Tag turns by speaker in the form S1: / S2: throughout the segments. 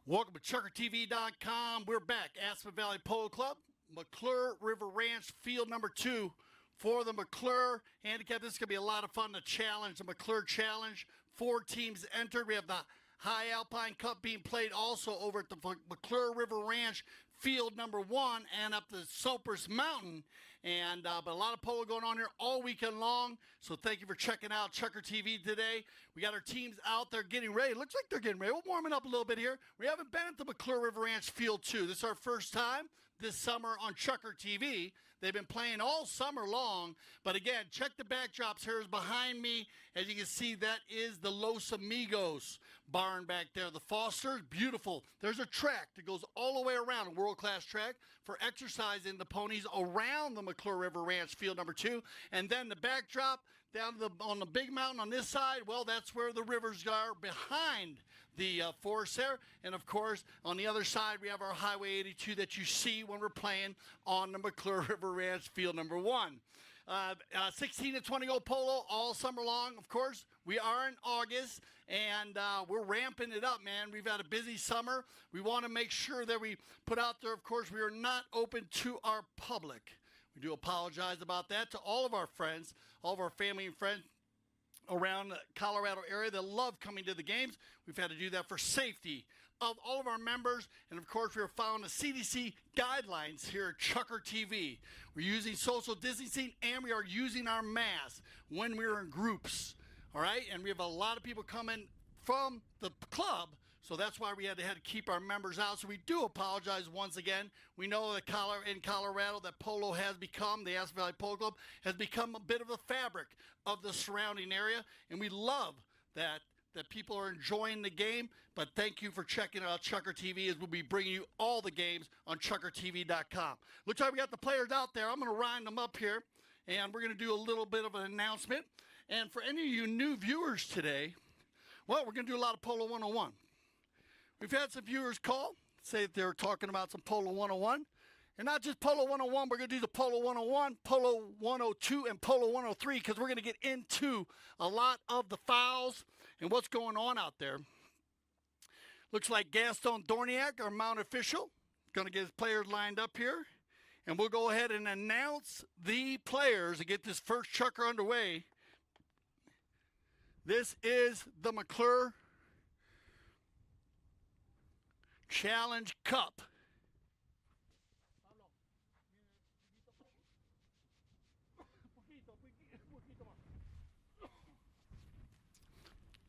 S1: Welcome to ChukkerTV.com. We're back. Aspen Valley Polo Club, McClure River Ranch, field number 2 for the McClure handicap. This is going to be a lot of fun to challenge, the McClure Challenge. 4 teams entered. We have the High Alpine Cup being played also over at the McClure River Ranch, field number 1, and up the Cypress Mountain. And but a lot of polo going on here all weekend long. So thank you for checking out Chucker TV today. We got our teams out there getting ready. It looks like they're getting ready. We're warming up a little bit here. We haven't been at the McClure River Ranch field 2. This is our first time this summer on Chucker TV. They've been playing all summer long. But again, check the backdrops here is behind me. As you can see, that is the Los Amigos barn back there. The Foster's beautiful. There's a track that goes all the way around, a world-class track for exercising the ponies around the McClure River Ranch field number 2. And then the backdrop down to on the big mountain on this side, well, that's where the rivers are behind the forest there. And of course, on the other side, we have our Highway 82 that you see when we're playing on the McClure River Ranch field number 1. 16 to 20 goal polo all summer long. Of course, we are in August, and we're ramping it up, man. We've had a busy summer. We want to make sure that we put out there, of course, we are not open to our public. We do apologize about that to all of our friends, all of our family and friends around the Colorado area that love coming to the games. We've had to do that for safety of all of our members. And of course, we are following the CDC guidelines here at Chucker TV. We're using social distancing, and we are using our masks when we're in groups. All right, and we have a lot of people coming from the club, so that's why we had to keep our members out. So we do apologize once again. We know that in Colorado that polo has become, the Aspen Valley Polo Club has become a bit of a fabric of the surrounding area, and we love that people are enjoying the game. But thank you for checking out Chucker TV, as we'll be bringing you all the games on ChukkerTV.com. Looks like we got the players out there. I'm going to round them up here, and we're going to do a little bit of an announcement. And for any of you new viewers today, well, we're going to do a lot of Polo 101. We've had some viewers call, say that they're talking about some Polo 101. And not just Polo 101, we're going to do the Polo 101, Polo 102, and Polo 103, because we're going to get into a lot of the fouls and what's going on out there. Looks like Gaston Dorniak, our mount official, going to get his players lined up here. And we'll go ahead and announce the players to get this first chucker underway. This is the McClure Challenge Cup.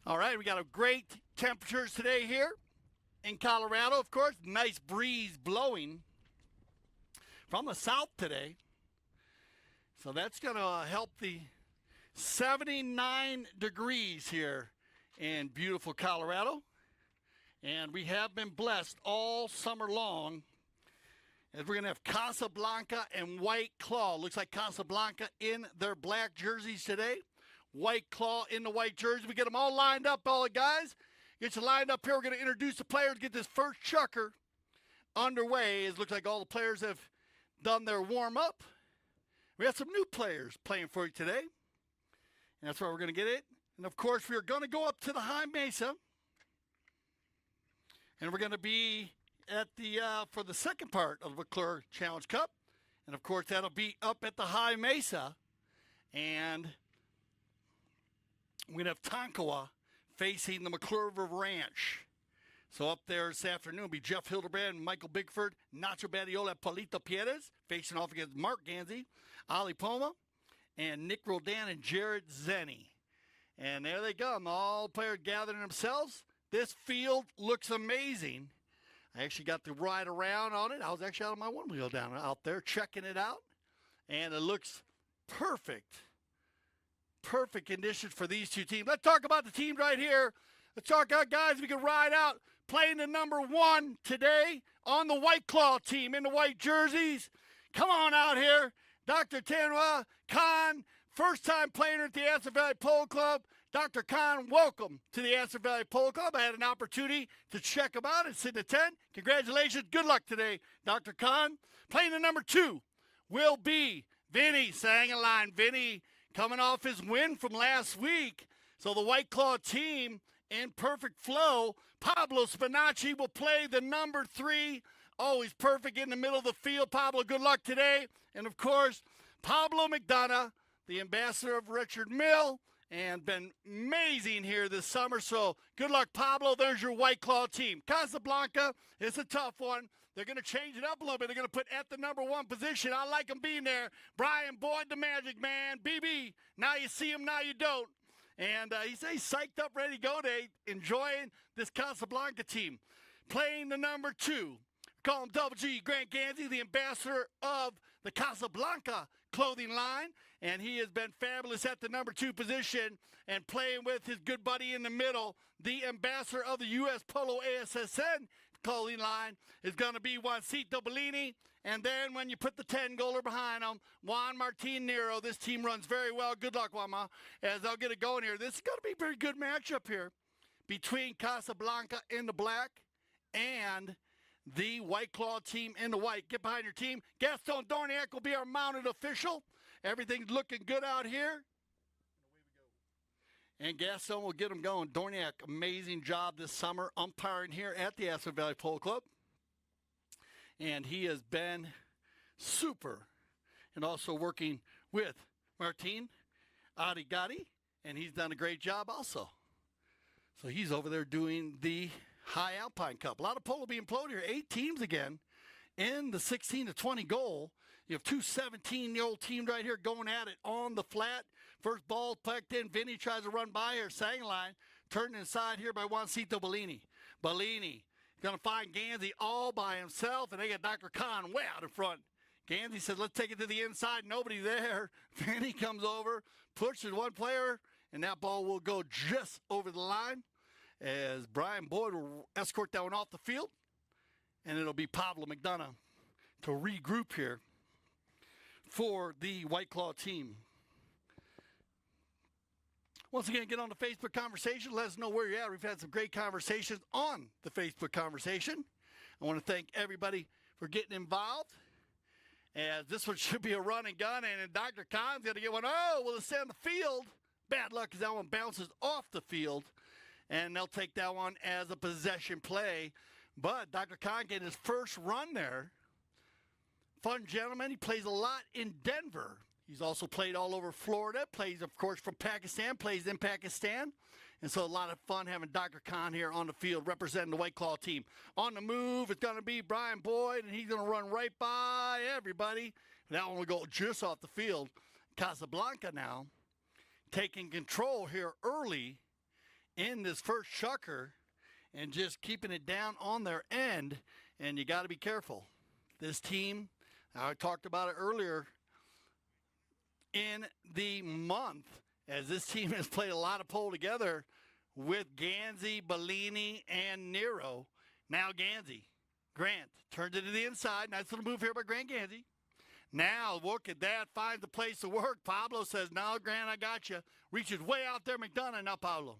S1: All right, we got a great temperatures today here in Colorado. Of course, nice breeze blowing from the south today. So that's going to help the 79 degrees here in beautiful Colorado. And we have been blessed all summer long, as we're going to have Casablanca and White Claw. Looks like Casablanca in their black jerseys today. White Claw in the white jersey. We get them all lined up, all the guys. Get you lined up here. We're going to introduce the players, get this first chucker underway. It looks like all the players have done their warm-up. We have some new players playing for you today. And that's where we're going to get it. And, of course, we're going to go up to the High Mesa. And we're going to be at the for the second part of the McClure Challenge Cup. And, of course, that'll be up at the High Mesa. And we're going to have Tonkawa facing the McClure River Ranch. So up there this afternoon will be Jeff Hildebrand, Michael Bigford, Nacho Badiola, Paulito Pierres, facing off against Mark Ganzi, Ali Poma, and Nick Roldan and Jared Zenny. And there they come, all players gathering themselves. This field looks amazing. I actually got to ride around on it. I was actually out on my one wheel down out there checking it out. And it looks perfect. Perfect conditions for these two teams. Let's talk about the teams right here. Let's talk about guys we can ride out playing the number 1 today on the White Claw team in the white jerseys. Come on out here. Dr. Tanwa Khan, first time player at the Aspen Valley Polo Club. Dr. Khan, welcome to the Aspen Valley Polo Club. I had an opportunity to check him out and sit in the tent. Congratulations. Good luck today, Dr. Khan. Playing the number 2 will be Vinny Sangaline. Vinny coming off his win from last week. So the White Claw team in perfect flow. Pablo Spinacci will play the number 3. Always perfect in the middle of the field. Pablo, good luck today. And, of course, Pablo McDonough, the ambassador of Richard Mill, and been amazing here this summer. So good luck, Pablo. There's your White Claw team. Casablanca is a tough one. They're going to change it up a little bit. They're going to put at the number 1 position. I like him being there. Brian Boyd, the Magic Man. BB, now you see him, now you don't. And he's psyched up, ready to go today, enjoying this Casablanca team. Playing the number 2. Call him Double G, Grant Gansey, the ambassador of the Casablanca clothing line. And he has been fabulous at the number 2 position and playing with his good buddy in the middle. The ambassador of the U.S. Polo ASSN clothing line is going to be Juancito Bellini. And then when you put the 10-goaler behind him, Juan Martin Nero. This team runs very well. Good luck, Juanma, as they'll get it going here. This is going to be a very good matchup here between Casablanca in the black and the White Claw team in the white. Get behind your team. Gaston Dorniak will be our mounted official. Everything's looking good out here. And Gaston will get them going. Dorniak, amazing job this summer umpiring here at the Aspen Valley Polo Club. And he has been super. And also working with Martin Adigati. And he's done a great job also. So he's over there doing the High Alpine Cup. A lot of polo being played here. 8 teams again in the 16 to 20 goal. You have 2 17-year-old teams right here going at it on the flat. First ball plucked in. Vinny tries to run by here. Sang line. Turned inside here by Juancito Bellini. Bellini going to find Gansey all by himself. And they got Dr. Khan way out in front. Gansey says, let's take it to the inside. Nobody there. Vinny comes over. Pushes one player. And that ball will go just over the line. As Brian Boyd will escort that one off the field. And it'll be Pablo McDonough to regroup here for the White Claw team. Once again, get on the Facebook conversation. Let us know where you're at. We've had some great conversations on the Facebook conversation. I want to thank everybody for getting involved. As this one should be a run and gun. And Dr. Khan's going to get one. Oh, well, it's on the field. Bad luck because that one bounces off the field. And they'll take that one as a possession play. But Dr. Khan getting his first run there. Fun gentleman. He plays a lot in Denver. He's also played all over Florida. Plays, of course, from Pakistan. Plays in Pakistan. And so a lot of fun having Dr. Khan here on the field representing the White Claw team. On the move, it's going to be Brian Boyd, and he's going to run right by everybody. That one will go just off the field. Casablanca now taking control here early in this first chukker and just keeping it down on their end. And you got to be careful. This team, I talked about it earlier in the month, as this team has played a lot of pole together with Gansey, Bellini, and Nero. Now Gansey, Grant, turns it to the inside. Nice little move here by Grant Gansey. Now look at that, finds the place to work. Pablo says, no, Grant, I got you. Reaches way out there, McDonough, now Pablo.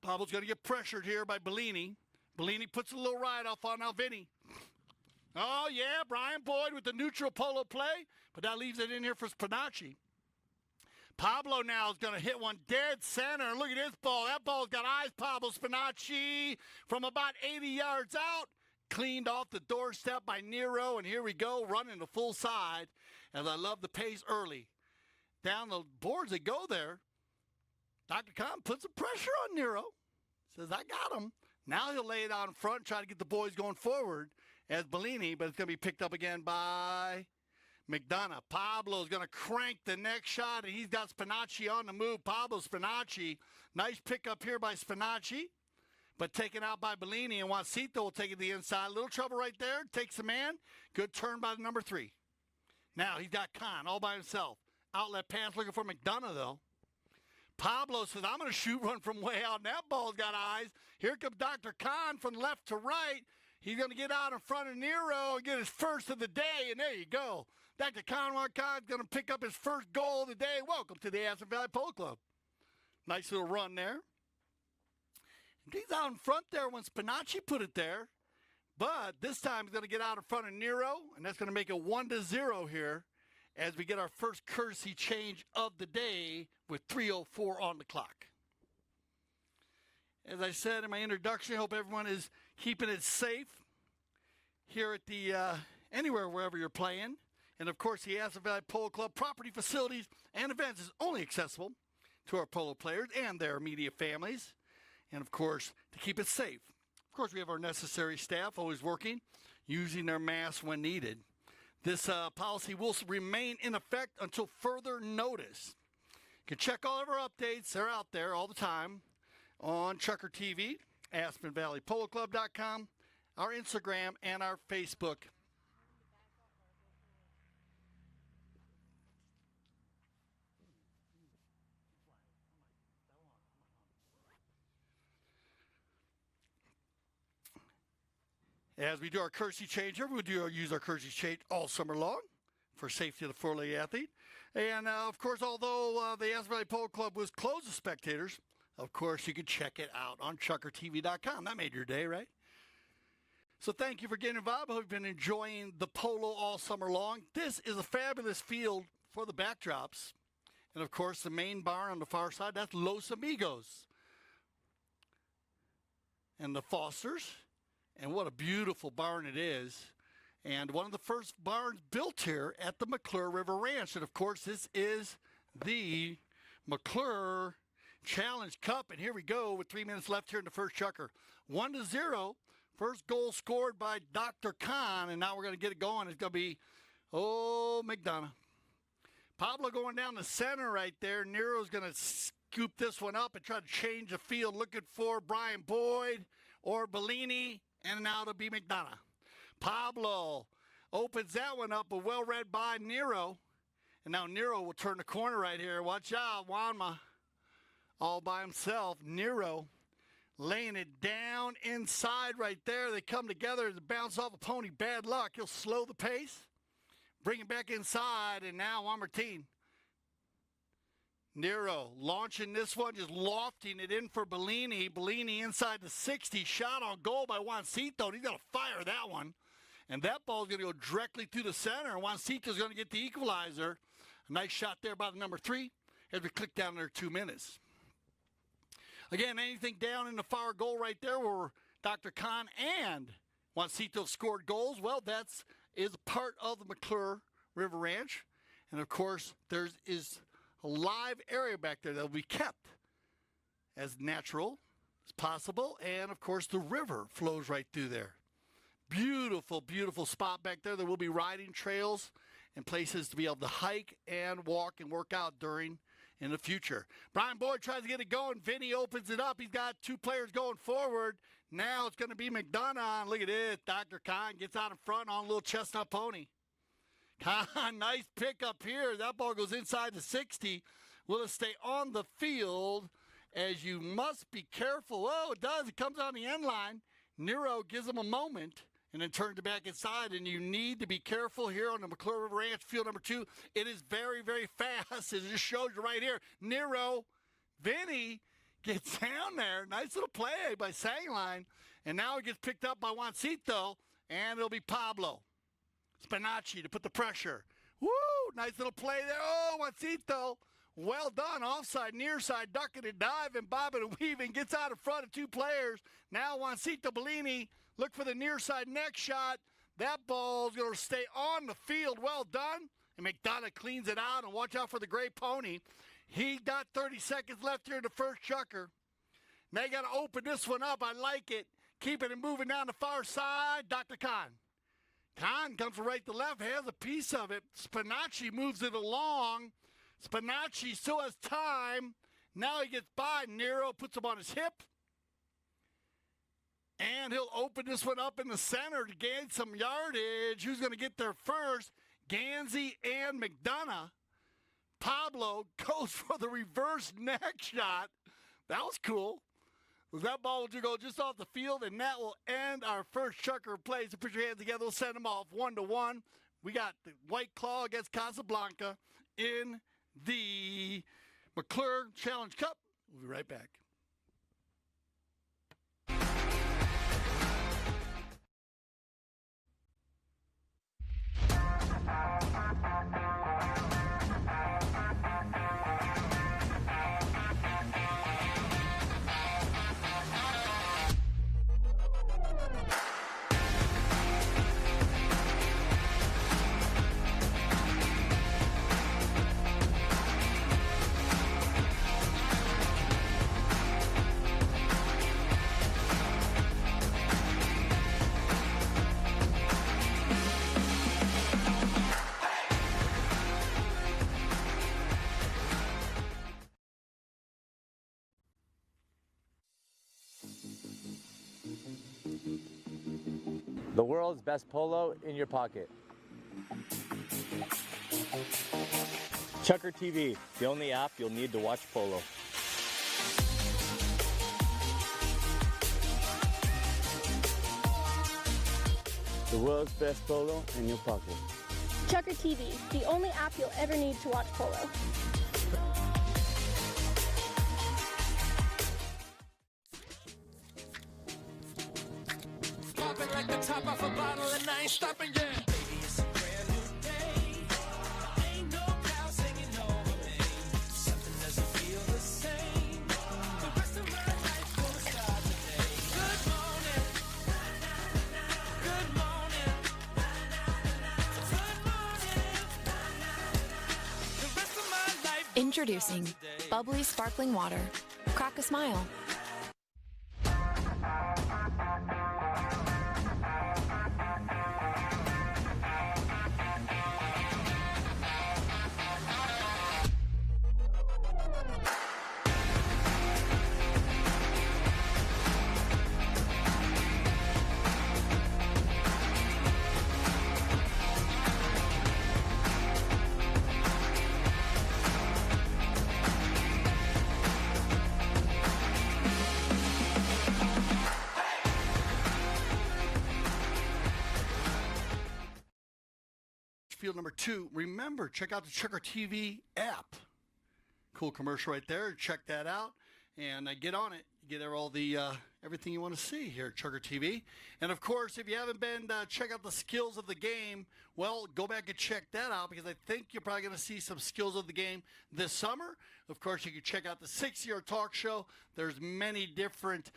S1: Pablo's going to get pressured here by Bellini. Bellini puts a little ride off on Vinny. Oh, yeah, Brian Boyd with the neutral polo play, but that leaves it in here for Spinacci. Pablo now is going to hit one dead center. Look at this ball. That ball's got eyes. Pablo Spinacci from about 80 yards out. Cleaned off the doorstep by Nero, and here we go, running the full side. As I love the pace early. Down the boards they go there. Dr. Khan puts some pressure on Nero. Says, I got him. Now he'll lay it out in front, try to get the boys going forward as Bellini, but it's going to be picked up again by McDonough. Pablo's going to crank the next shot, and he's got Spinacci on the move. Pablo Spinacci. Nice pickup here by Spinacci, but taken out by Bellini, and Juancito will take it to the inside. A little trouble right there. Takes the man. Good turn by the number 3. Now he's got Khan all by himself. Outlet pass looking for McDonough, though. Pablo says, I'm going to shoot one from way out. And that ball's got eyes. Here comes Dr. Khan from left to right. He's going to get out in front of Nero and get his first of the day. And there you go. Dr. Khan's going to pick up his first goal of the day. Welcome to the Aspen Valley Polo Club. Nice little run there. He's out in front there when Spinacci put it there. But this time he's going to get out in front of Nero. And that's going to make it 1-0 here as we get our first courtesy change of the day with 3:04 on the clock. As I said in my introduction, I hope everyone is keeping it safe here at the anywhere, wherever you're playing. And of course, the Aspen Valley Polo Club property, facilities, and events is only accessible to our polo players and their immediate families. And of course, to keep it safe. Of course, we have our necessary staff always working, using their masks when needed. This policy will remain in effect until further notice. You can check all of our updates. They're out there all the time on ChukkerTV, AspenValleyPoloClub.com, our Instagram, and our Facebook. As we do our courtesy change here, we use our courtesy change all summer long for safety of the four-legged athlete. And, of course, although the Aspen Valley Polo Club was closed to spectators, of course, you can check it out on ChukkerTV.com. That made your day, right? So thank you for getting involved. I hope you've been enjoying the polo all summer long. This is a fabulous field for the backdrops. And, of course, the main barn on the far side, that's Los Amigos. And the Fosters. And what a beautiful barn it is. And one of the first barns built here at the McClure River Ranch. And, of course, this is the McClure Challenge Cup. And here we go with 3 minutes left here in the first chukker. 1-0. First goal scored by Dr. Khan. And now we're going to get it going. It's going to be, McDonough. Pablo going down the center right there. Nero's going to scoop this one up and try to change the field. Looking for Brian Boyd or Bellini. And now it'll be McDonough. Pablo opens that one up, but well read by Nero. And now Nero will turn the corner right here. Watch out, Wanma all by himself. Nero laying it down inside right there. They come together to bounce off a pony. Bad luck. He'll slow the pace, bring it back inside, and now Juan Martin. Nero launching this one, just lofting it in for Bellini. Bellini inside the 60, shot on goal by Juancito. He's going to fire that one. And that ball's going to go directly through the center. And Juancito's going to get the equalizer. A nice shot there by the number 3 as we click down there 2 minutes. Again, anything down in the far goal right there where Dr. Khan and Juancito scored goals, well, that is part of the McClure River Ranch. And, of course, there is a live area back there that will be kept as natural as possible. And, of course, the river flows right through there. Beautiful, beautiful spot back there. There will be riding trails and places to be able to hike and walk and work out during in the future. Brian Boyd tries to get it going. Vinny opens it up. He's got 2 players going forward. Now it's going to be McDonough. Look at this. Dr. Khan gets out in front on a little chestnut pony. Khan, nice pick up here. That ball goes inside the 60. Will it stay on the field? As you must be careful. Oh, it does. It comes on the end line. Nero gives him a moment and then turns it back inside. And you need to be careful here on the McClure River Ranch, field number 2. It is very, very fast. It just shows you right here. Nero, Vinny gets down there. Nice little play by Sangline. And now it gets picked up by Juancito. And it'll be Pablo Spinacci to put the pressure. Woo! Nice little play there. Oh, Juancito. Well done. Offside, near side, ducking and diving, bobbing and weaving. Gets out in front of 2 players. Now Juancito Bellini. Look for the near side next shot. That ball's going to stay on the field. Well done. And McDonough cleans it out. And watch out for the gray pony. He got 30 seconds left here in the first chukker. Now you got to open this one up. I like it. Keeping it moving down the far side. Dr. Khan. Khan comes from right to left, has a piece of it. Spinacci moves it along. Spinacci still has time. Now he gets by. Nero puts him on his hip. And he'll open this one up in the center to gain some yardage. Who's going to get there first? Gansey and McDonough. Pablo goes for the reverse neck shot. That was cool. That ball will go just off the field, and that will end our first chukker play. So put your hands together. We'll send them off 1-1. We got the White Claw against Casablanca in the McClure Challenge Cup. We'll be right back.
S2: The world's best polo in your pocket. ChukkerTV, the only app you'll need to watch polo. The world's best polo in your pocket.
S3: ChukkerTV, the only app you'll ever need to watch polo.
S4: Popping like the top off a bottle and I ain't stopping yet. Baby, it's a brand new day. Ain't no cloud singing over me. Something doesn't feel the same. The rest of my life gonna start today. Good morning. Good morning. Good morning. The rest of my life.
S5: Introducing bubbly sparkling water. Crack a smile.
S1: Field number 2. Remember, check out the ChukkerTV app. Cool commercial right there. Check that out and get on it. Get all the everything you want to see here at ChukkerTV. And of course, if you haven't been check out the skills of the game, well, go back and check that out because I think you're probably going to see some skills of the game this summer. Of course, you can check out the 6-year talk show. There's many different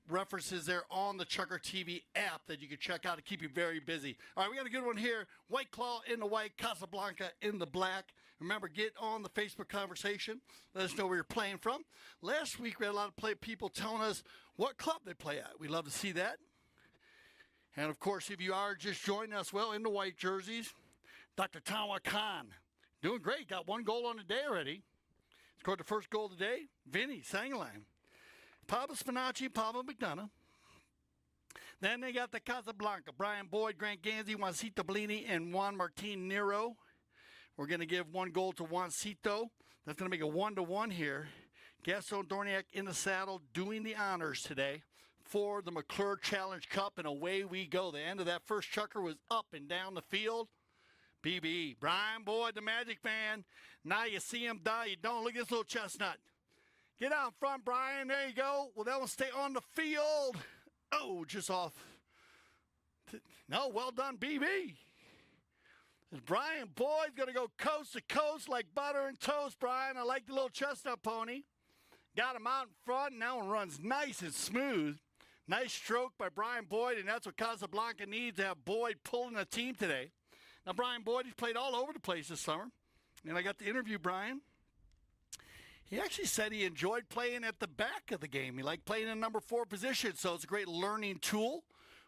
S1: references there on the ChukkerTV app that you can check out to keep you very busy. All right, we got a good one here. White Claw in the white, Casablanca in the black. Remember, get on the Facebook conversation. Let us know where you're playing from. Last week, we had a lot of people telling us what club they play at. We'd love to see that. And, of course, if you are just joining us, well, in the white jerseys, Dr. Tawa Khan, doing great. Got 1 goal on the day already. Scored the first goal of the day. Vinny Sangalang. Papa Spinacci, Papa McDonough. Then they got the Casablanca. Brian Boyd, Grant Gansey, Juancito Bellini, and Juan Martin Nero. We're going to give 1 goal to Juancito. That's going to make a 1-1 here. Gaston Dorniak in the saddle doing the honors today for the McClure Challenge Cup, and away we go. The end of that first chukker was up and down the field. BB, Brian Boyd, the Magic Man. Now you see him die. You don't. Look at this little chestnut. Get out front, Brian. There you go. Well, that will stay on the field. Oh, just off. No, well done, BB. Brian Boyd's going to go coast to coast like butter and toast, Brian. I like the little chestnut pony. Got him out in front. Now it runs nice and smooth. Nice stroke by Brian Boyd, and that's what Casablanca needs to have Boyd pulling the team today. Now, Brian Boyd, he's played all over the place this summer. And I got to interview Brian. He actually said he enjoyed playing at the back of the game. He liked playing in number 4 position, so it's a great learning tool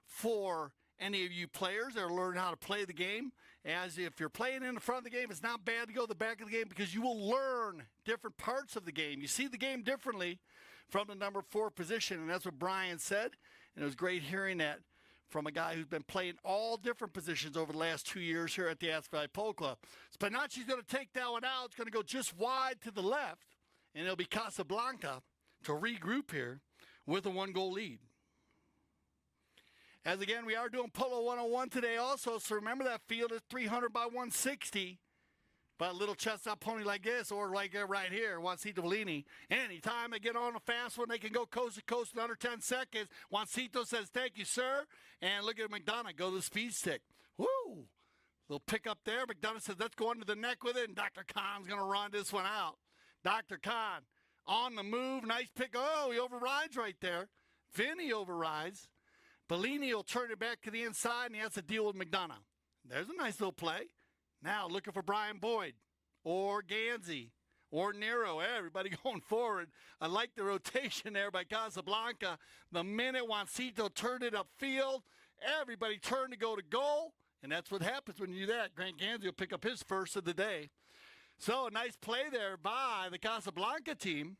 S1: for any of you players that are learning how to play the game. As if you're playing in the front of the game, it's not bad to go to the back of the game because you will learn different parts of the game. You see the game differently from the number 4 position, and that's what Brian said. And it was great hearing that from a guy who's been playing all different positions over the last 2 years here at the Aspen Valley Polo Club. Spinacci's going to take that one out. It's going to go just wide to the left, and it'll be Casablanca to regroup here with a 1-goal lead. As again, we are doing Polo 101 today also, so remember that field is 300 by 160. But a little chestnut pony like this, or like right here, Juancito Bellini. Anytime they get on a fast one, they can go coast to coast in under 10 seconds. Juancito says, thank you, sir. And look at McDonough go to the speed stick. Woo! Little pick up there. McDonough says, let's go under the neck with it. And Dr. Khan's going to run this one out. Dr. Khan on the move. Nice pick. Oh, he overrides right there. Vinny overrides. Bellini will turn it back to the inside, and he has to deal with McDonough. There's a nice little play. Now looking for Brian Boyd or Gansey or Nero. Everybody going forward. I like the rotation there by Casablanca. The minute Juancito turned it upfield, everybody turned to go to goal. And that's what happens when you do that. Grant Gansey will pick up his first of the day. So a nice play there by the Casablanca team.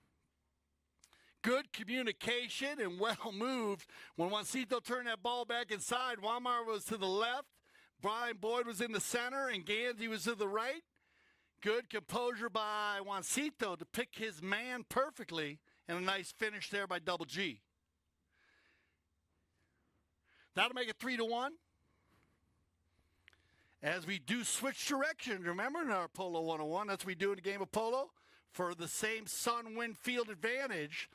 S1: Good communication and well moved. When Juancito turned that ball back inside, Walmart was to the left, Brian Boyd was in the center, and Gansey was to the right. Good composure by Juancito to pick his man perfectly, and a nice finish there by Double G. That'll make it 3-1. As we do switch directions, remember in our Polo 101, that's what we do in the game of polo, for the same sun, wind, field advantage.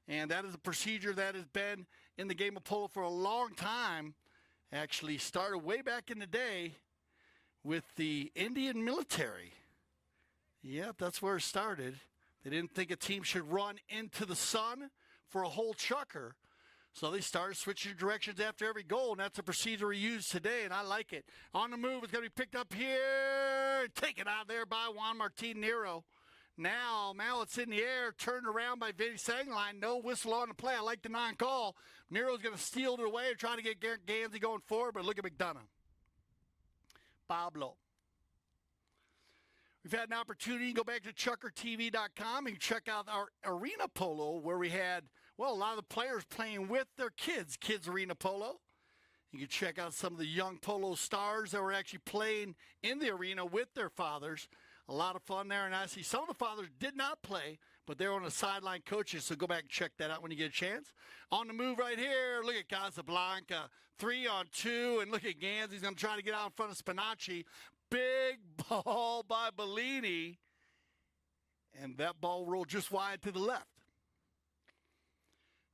S1: And that is a procedure that has been in the game of polo for a long time. Actually started way back in the day with the Indian military. Yep, that's where it started. They didn't think a team should run into the sun for a whole chukker. So they started switching directions after every goal, and that's a procedure we use today, and I like it. On the move, it's going to be picked up here, taken out there by Juan Martin Nero. Now it's in the air, turned around by Vinny Sangline. No whistle on the play. I like the non-call. Nero's going to steal it away and try to get Gansey going forward, but look at McDonough. Pablo. We've had an opportunity to go back to ChukkerTV.com and check out our arena polo where we had, well, a lot of the players playing with their kids arena polo. You can check out some of the young polo stars that were actually playing in the arena with their fathers. A lot of fun there, and I see some of the fathers did not play, but they're on the sideline coaches, so go back and check that out when you get a chance. On the move right here, look at Casablanca, 3-on-2, and look at Gans. He's going to try to get out in front of Spinacci. Big ball by Bellini, and that ball rolled just wide to the left.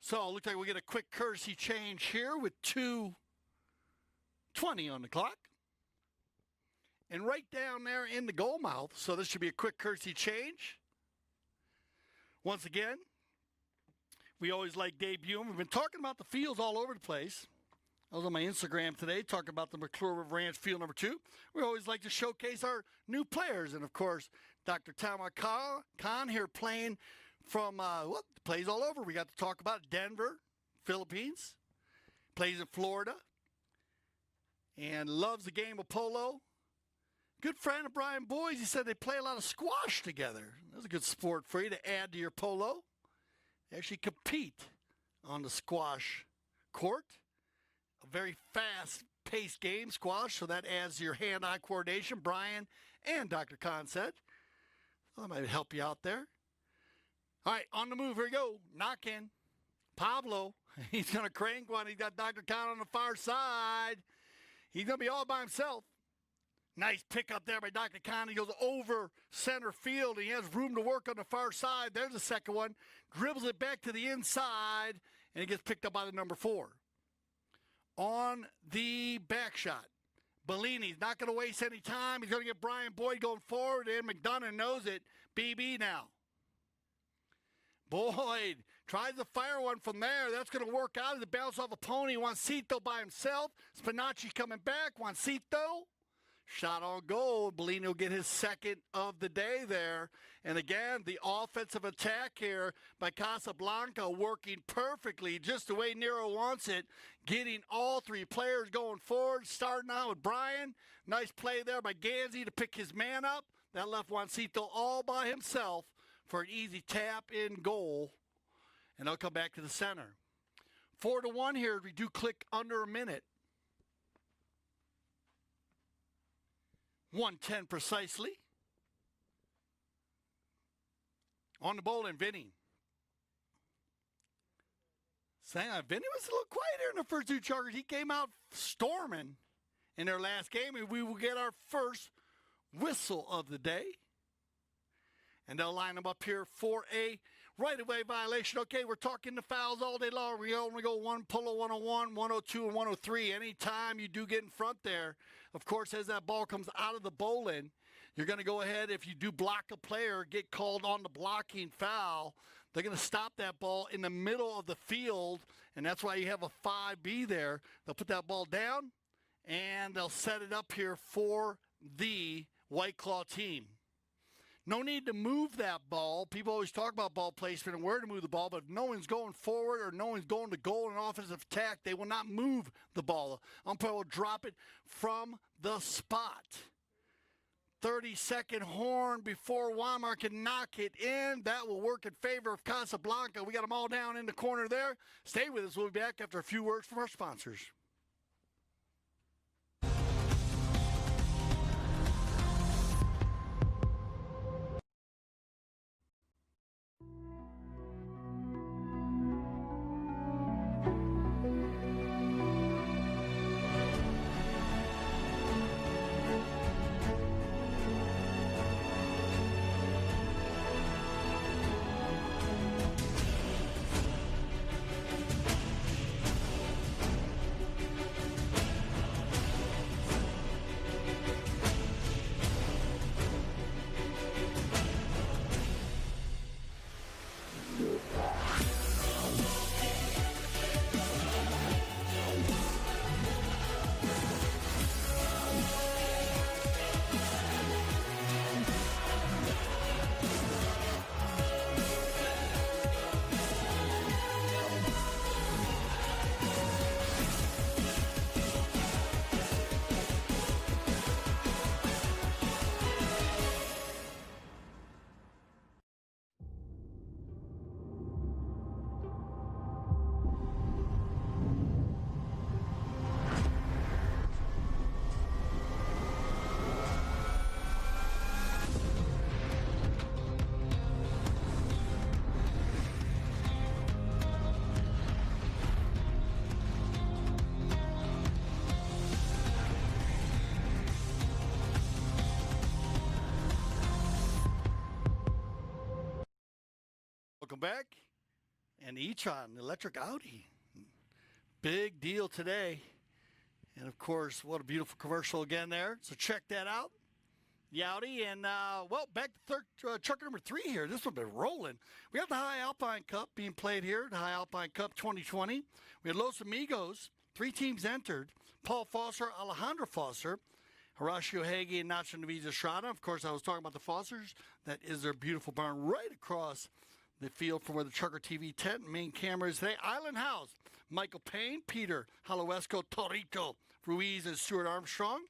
S1: So it looks like we get a quick courtesy change here with 2:20 on the clock. And right down there in the goal mouth, so this should be a quick courtesy change. Once again, we always like debuting. We've been talking about the fields all over the place. I was on my Instagram today talking about the McClure River Ranch field number 2. We always like to showcase our new players. And, of course, Dr. Tama Khan here playing from, plays all over. We got to talk about Denver, Philippines, plays in Florida, and loves the game of polo. Good friend of Brian Boyd's. He said they play a lot of squash together. That's a good sport for you to add to your polo. They actually compete on the squash court. A very fast-paced game, squash, so that adds to your hand-eye coordination. Brian and Dr. Khan said. So that might help you out there. All right, on the move. Here we go. Knock in. Pablo. He's going to crank one. He's got Dr. Khan on the far side. He's going to be all by himself. Nice pickup there by Dr. Khan. He goes over center field. He has room to work on the far side. There's the second one. Dribbles it back to the inside, and it gets picked up by the number 4. On the back shot, Bellini's not going to waste any time. He's going to get Brian Boyd going forward, and McDonough knows it. BB now. Boyd tries to fire one from there. That's going to work out as it bounces off a pony. Juancito by himself. Spinacci coming back. Juancito. Shot on goal. Bellini will get his second of the day there. And again, the offensive attack here by Casablanca working perfectly just the way Nero wants it. Getting all 3 players going forward. Starting out with Brian. Nice play there by Gansey to pick his man up. That left Juancito all by himself for an easy tap-in goal. And they'll come back to the center. 4-1 here. We do click under a minute. 1:10 precisely. On the bowling, Vinny. Vinny was a little quieter in the first 2 chukkers. He came out storming in their last game, and we will get our first whistle of the day. And they'll line them up here for a right-of-way violation. Okay, we're talking the fouls all day long. We only go 1 polo 101, 102, and 103. Anytime you do get in front there, of course, as that ball comes out of the bowling, you're going to go ahead, if you do block a player, get called on the blocking foul. They're going to stop that ball in the middle of the field, and that's why you have a 5B there. They'll put that ball down, and they'll set it up here for the White Claw team. No need to move that ball. People always talk about ball placement and where to move the ball, but if no one's going forward or no one's going to goal in offensive attack, they will not move the ball. Umpire will drop it from the spot. 30-second horn before Weimar can knock it in. That will work in favor of Casablanca. We got them all down in the corner there. Stay with us. We'll be back after a few words from our sponsors. Welcome back. And e-tron, electric Audi. Big deal today. And, of course, what a beautiful commercial again there. So check that out. The Audi. And, well, back to trucker number 3 here. This one's been rolling. We have the High Alpine Cup being played here, the High Alpine Cup 2020. We had Los Amigos. 3 teams entered. Paul Foster, Alejandro Foster, Horacio Hagi, and Nacho Naviz Estrada. Of course, I was talking about the Fosters. That is their beautiful barn right across the field from where the ChukkerTV tent and main camera is today. Island House, Michael Payne, Peter Haloesco, Torito Ruiz, and Stuart Armstrong.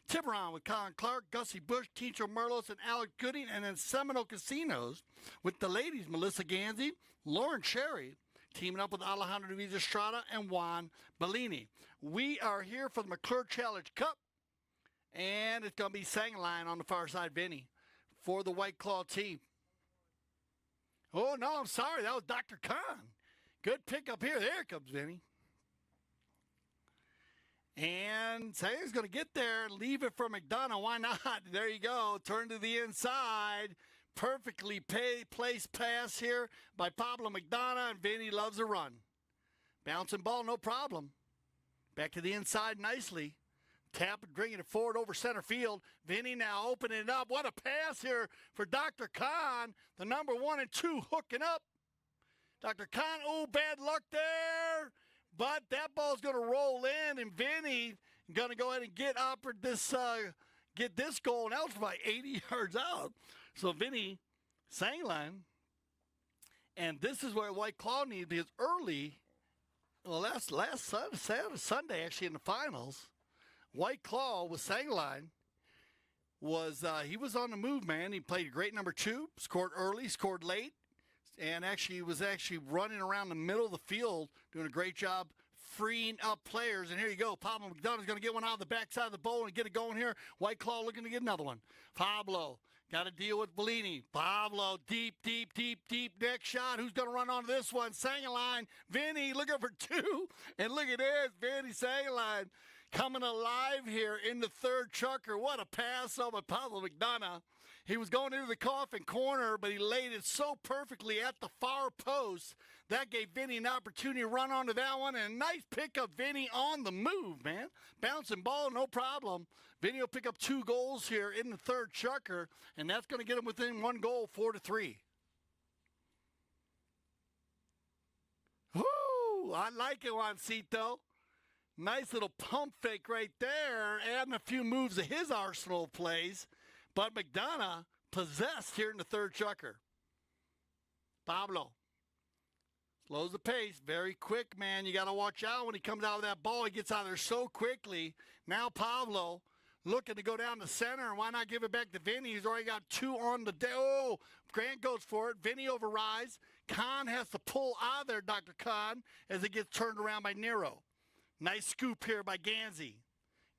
S1: Tiburon with Colin Clark, Gussie Bush, Tincho Merlos, and Alec Gooding. And then Seminole Casinos with the ladies, Melissa Ganzi, Lauren Cherry, teaming up with Alejandro Naviz Estrada and Juan Bellini. We are here for the McClure Challenge Cup, and it's going to be Sangline on the far side, Vinny, for the White Claw team. Oh, no, I'm sorry. That was Dr. Khan. Good pickup here. There comes Vinny. And Sanger's going to get there and leave it for McDonough. Why not? There you go. Turn to the inside. Perfectly placed pass here by Pablo McDonough, and Vinny loves a run. Bouncing ball, no problem. Back to the inside nicely. Tap and bringing it forward over center field. Vinny now opening it up. What a pass here for Dr. Khan. The number 1 and 2 hooking up. Dr. Khan, oh, bad luck there. But that ball's going to roll in, and Vinny going to go ahead and get this goal, and that was about 80 yards out. So Vinny, Sangline, and this is where White Claw needs, because early, well, last Sunday, actually, in the finals, White Claw with Sangline he was on the move, man. He played a great number 2, scored early, scored late, and was running around the middle of the field, doing a great job freeing up players. And here you go. Pablo McDonough's going to get one out of the backside of the bowl and get it going here. White Claw looking to get another one. Pablo got to deal with Bellini. Pablo, deep neck shot. Who's going to run on this one? Sangline. Vinny looking for 2. And look at this. Vinny Sangline coming alive here in the third chucker. What a pass over Pablo McDonough. He was going into the coffin corner, but he laid it so perfectly at the far post. That gave Vinny an opportunity to run onto that one, and a nice pickup, Vinny, on the move, man. Bouncing ball, no problem. Vinny will pick up 2 goals here in the third chucker, and that's going to get him within 1 goal, 4-3. Woo! I like it, Juancito. Nice little pump fake right there, adding a few moves of his arsenal of plays. But McDonough possessed here in the third chucker. Pablo slows the pace. Very quick, man. You got to watch out when he comes out of that ball. He gets out of there so quickly. Now Pablo looking to go down the center, and why not give it back to Vinny? He's already got 2 on the day. Oh, Grant goes for it. Vinny overrides. Khan has to pull out of there, Dr. Khan, as it gets turned around by Nero. Nice scoop here by Gansey.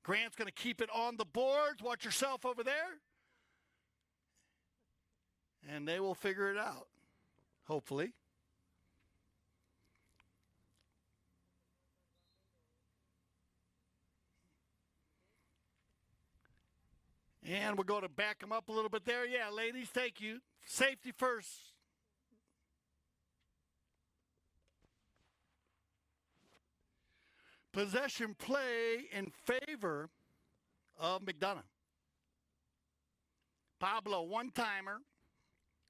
S1: Grant's going to keep it on the boards. Watch yourself over there. And they will figure it out, hopefully. And we're going to back them up a little bit there. Yeah, ladies, thank you. Safety first. Possession play in favor of McDonough. Pablo, one-timer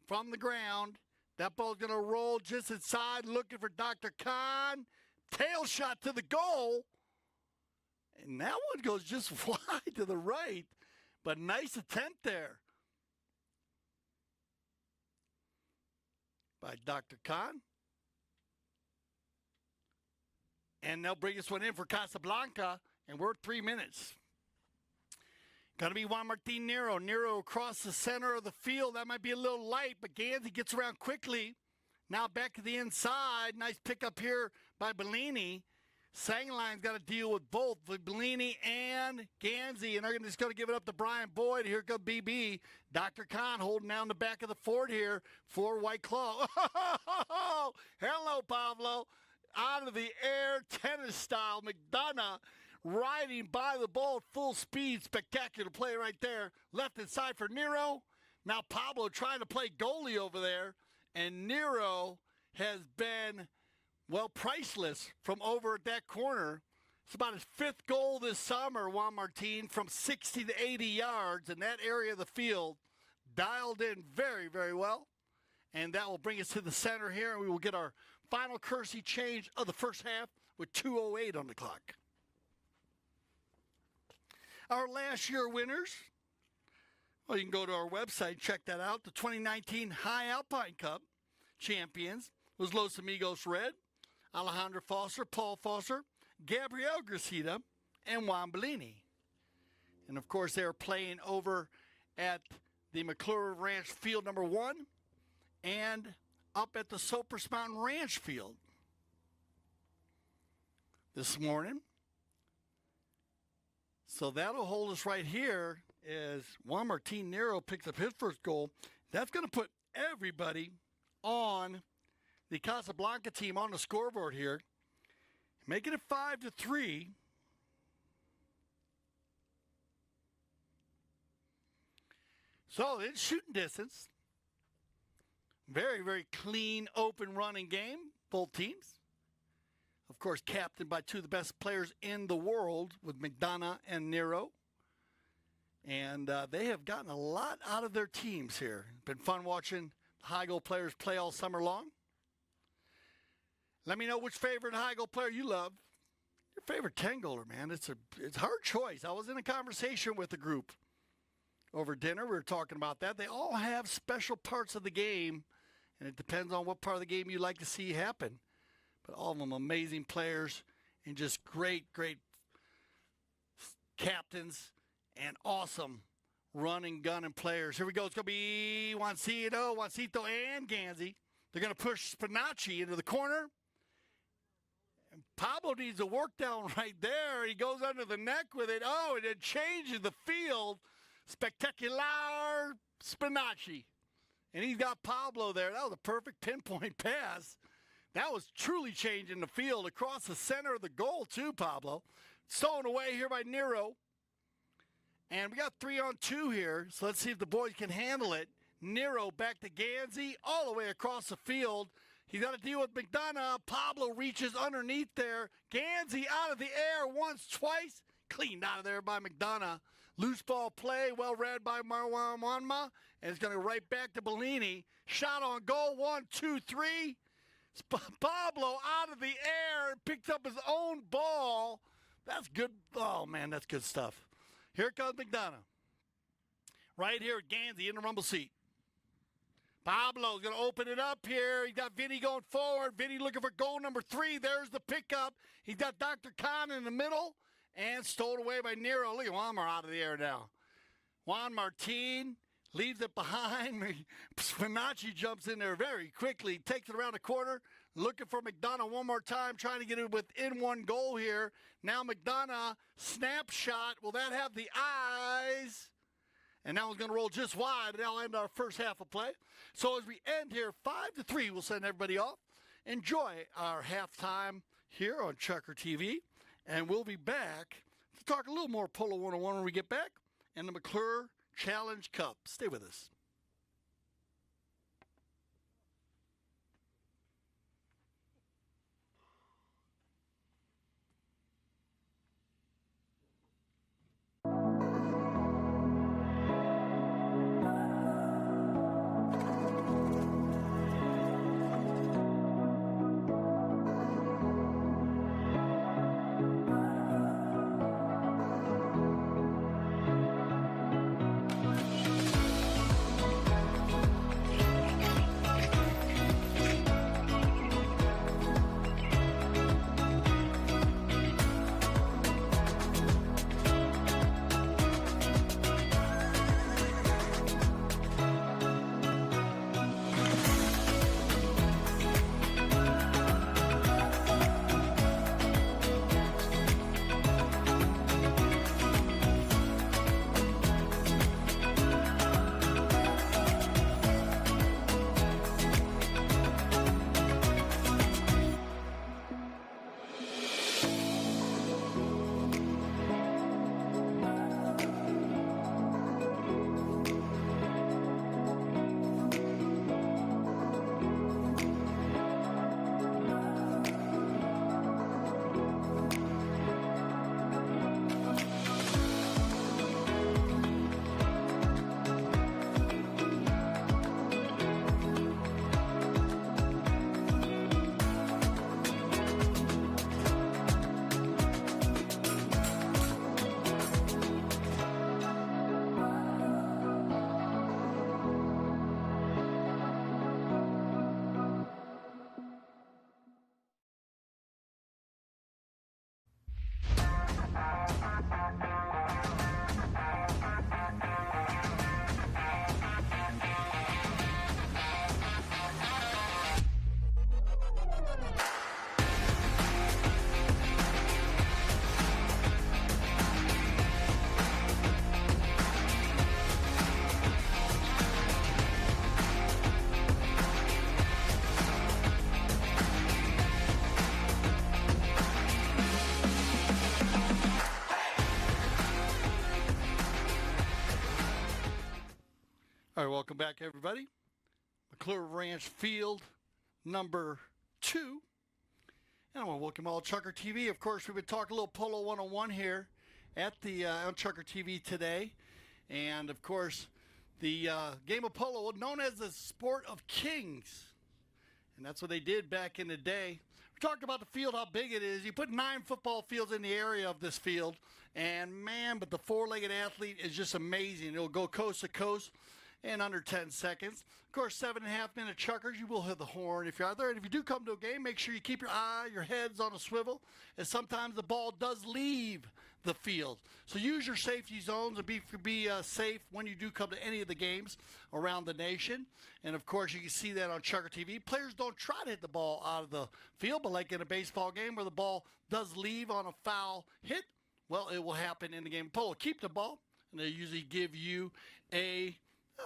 S1: from the ground. That ball's going to roll just inside, looking for Dr. Khan. Tail shot to the goal. And that one goes just wide to the right. But nice attempt there by Dr. Khan. And they'll bring this one in for Casablanca, and we're 3 minutes. Going to be Juan Martin Nero. Nero across the center of the field. That might be a little light, but Gansey gets around quickly. Now back to the inside. Nice pickup here by Bellini. Sangline's got to deal with both Bellini and Gansey, and they're just going to give it up to Brian Boyd. Here comes BB. Dr. Khan holding down the back of the fort here for White Claw. Hello, Pablo. Out of the air, tennis style. McDonough riding by the ball at full speed. Spectacular play right there. Left inside for Nero. Now Pablo trying to play goalie over there, and Nero has been, well, priceless from over at that corner. It's about his 5th goal this summer, Juan Martin, from 60 to 80 yards in that area of the field. Dialed in very, very well. And that will bring us to the center here, and we will get our final currency change of the first half with 2:08 on the clock. Our last year winners, well, you can go to our website, check that out. The 2019 High Alpine Cup champions was Los Amigos Red, Alejandro Foster, Paul Foster, Gabriel Gracita, and Juan Bellini. And, of course, they're playing over at the McClure Ranch Field number 1 and up at the Cypress Mountain Ranch Field this morning. So that'll hold us right here as Juan Martin Nero picks up his first goal. That's going to put everybody on the Casablanca team on the scoreboard here, making it 5-3. So it's shooting distance. Very, very clean, open running game, both teams. Of course, captained by 2 of the best players in the world with McDonough and Nero. And they have gotten a lot out of their teams here. Been fun watching the high goal players play all summer long. Let me know which favorite high goal player you love. Your favorite 10-goaler, man. It's a hard choice. I was in a conversation with the group over dinner. We were talking about that. They all have special parts of the game, and it depends on what part of the game you like to see happen. But all of them amazing players and just great, great captains and awesome running, gunning players. Here we go. It's going to be Juancito, and Gansey. They're going to push Spinacci into the corner. And Pablo needs a work down right there. He goes under the neck with it. Oh, and it changes the field. Spectacular Spinacci. And he's got Pablo there. That was a perfect pinpoint pass. That was truly changing the field across the center of the goal, too, Pablo. Stolen away here by Nero. And we got 3-on-2 here, so let's see if the boys can handle it. Nero back to Gansey, all the way across the field. He's got to deal with McDonough. Pablo reaches underneath there. Gansey out of the air once, twice. Cleaned out of there by McDonough. Loose ball play, well read by Marwan Wanma. And it's going to right back to Bellini. Shot on goal, 1, 2, 3. Pablo out of the air, picked up his own ball. That's good. Oh, man, that's good stuff. Here comes McDonough. Right here at Gansey in the rumble seat. Pablo's going to open it up here. He's got Vinny going forward. Vinny looking for goal number 3. There's the pickup. He's got Dr. Khan in the middle. And stolen away by Nero. Look at Juanmar out of the air now. Juan Martin leaves it behind. Spinaci jumps in there very quickly, takes it around the corner, looking for McDonough one more time, trying to get it within one goal here. Now McDonough, snapshot. Will that have the eyes? And that one's going to roll just wide, and that'll end our first half of play. So as we end here, 5-3, we'll send everybody off. Enjoy our halftime here on Chucker TV. And we'll be back to talk a little more Polo 101 when we get back and the McClure Challenge Cup. Stay with us. All right, welcome back, everybody. McClure Ranch Field number 2. And I want to welcome all Chucker TV. Of course, we've been talking a little Polo 101 here at the on Chucker TV today. And, of course, the game of polo, known as the sport of kings. And that's what they did back in the day. We talked about the field, how big it is. You put 9 football fields in the area of this field. And, man, but the four-legged athlete is just amazing. It'll go coast to coast in under 10 seconds. Of course, 7.5-minute chuckers. You will hit the horn if you're out there. And if you do come to a game, make sure you keep your heads on a swivel, as sometimes the ball does leave the field. So use your safety zones and be safe when you do come to any of the games around the nation. And, of course, you can see that on Chucker TV. Players don't try to hit the ball out of the field, but like in a baseball game where the ball does leave on a foul hit, well, it will happen in the game of polo. Keep the ball, and they usually give you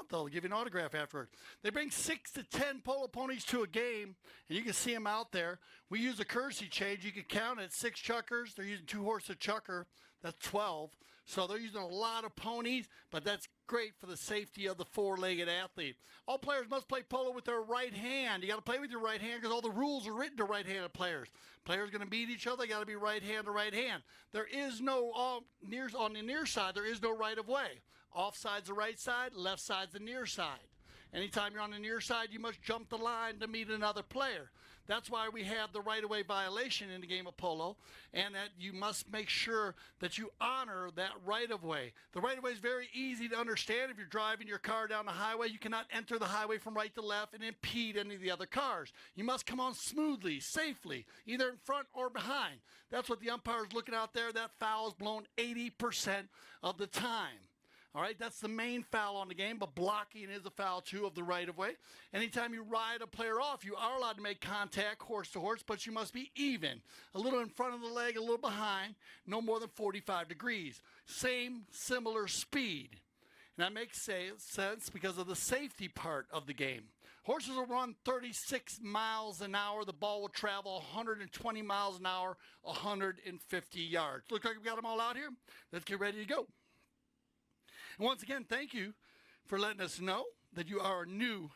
S1: they'll give you an autograph afterwards. They bring 6 to 10 polo ponies to a game, and you can see them out there. We use a courtesy change. You can count it, 6 chuckers. They're using 2 horses a chucker. That's 12. So they're using a lot of ponies, but that's great for the safety of the four-legged athlete. All players must play polo with their right hand. You got to play with your right hand because all the rules are written to right-handed players. Players going to beat each other. They got to be right hand to right hand. There is no on the near side. There is no right of way. Offside's the right side, left side's the near side. Anytime you're on the near side, you must jump the line to meet another player. That's why we have the right-of-way violation in the game of polo, and that you must make sure that you honor that right-of-way. The right-of-way is very easy to understand. If you're driving your car down the highway, you cannot enter the highway from right to left and impede any of the other cars. You must come on smoothly, safely, either in front or behind. That's what the umpire is looking out there. That foul is blown 80% of the time. All right, that's the main foul on the game, but blocking is a foul, too, of the right-of-way. Anytime you ride a player off, you are allowed to make contact horse to horse, but you must be even. A little in front of the leg, a little behind, no more than 45 degrees. Similar speed. And that makes sense because of the safety part of the game. Horses will run 36 miles an hour. The ball will travel 120 miles an hour, 150 yards. Looks like we got them all out here. Let's get ready to go. And once again, thank you for letting us know that you are a new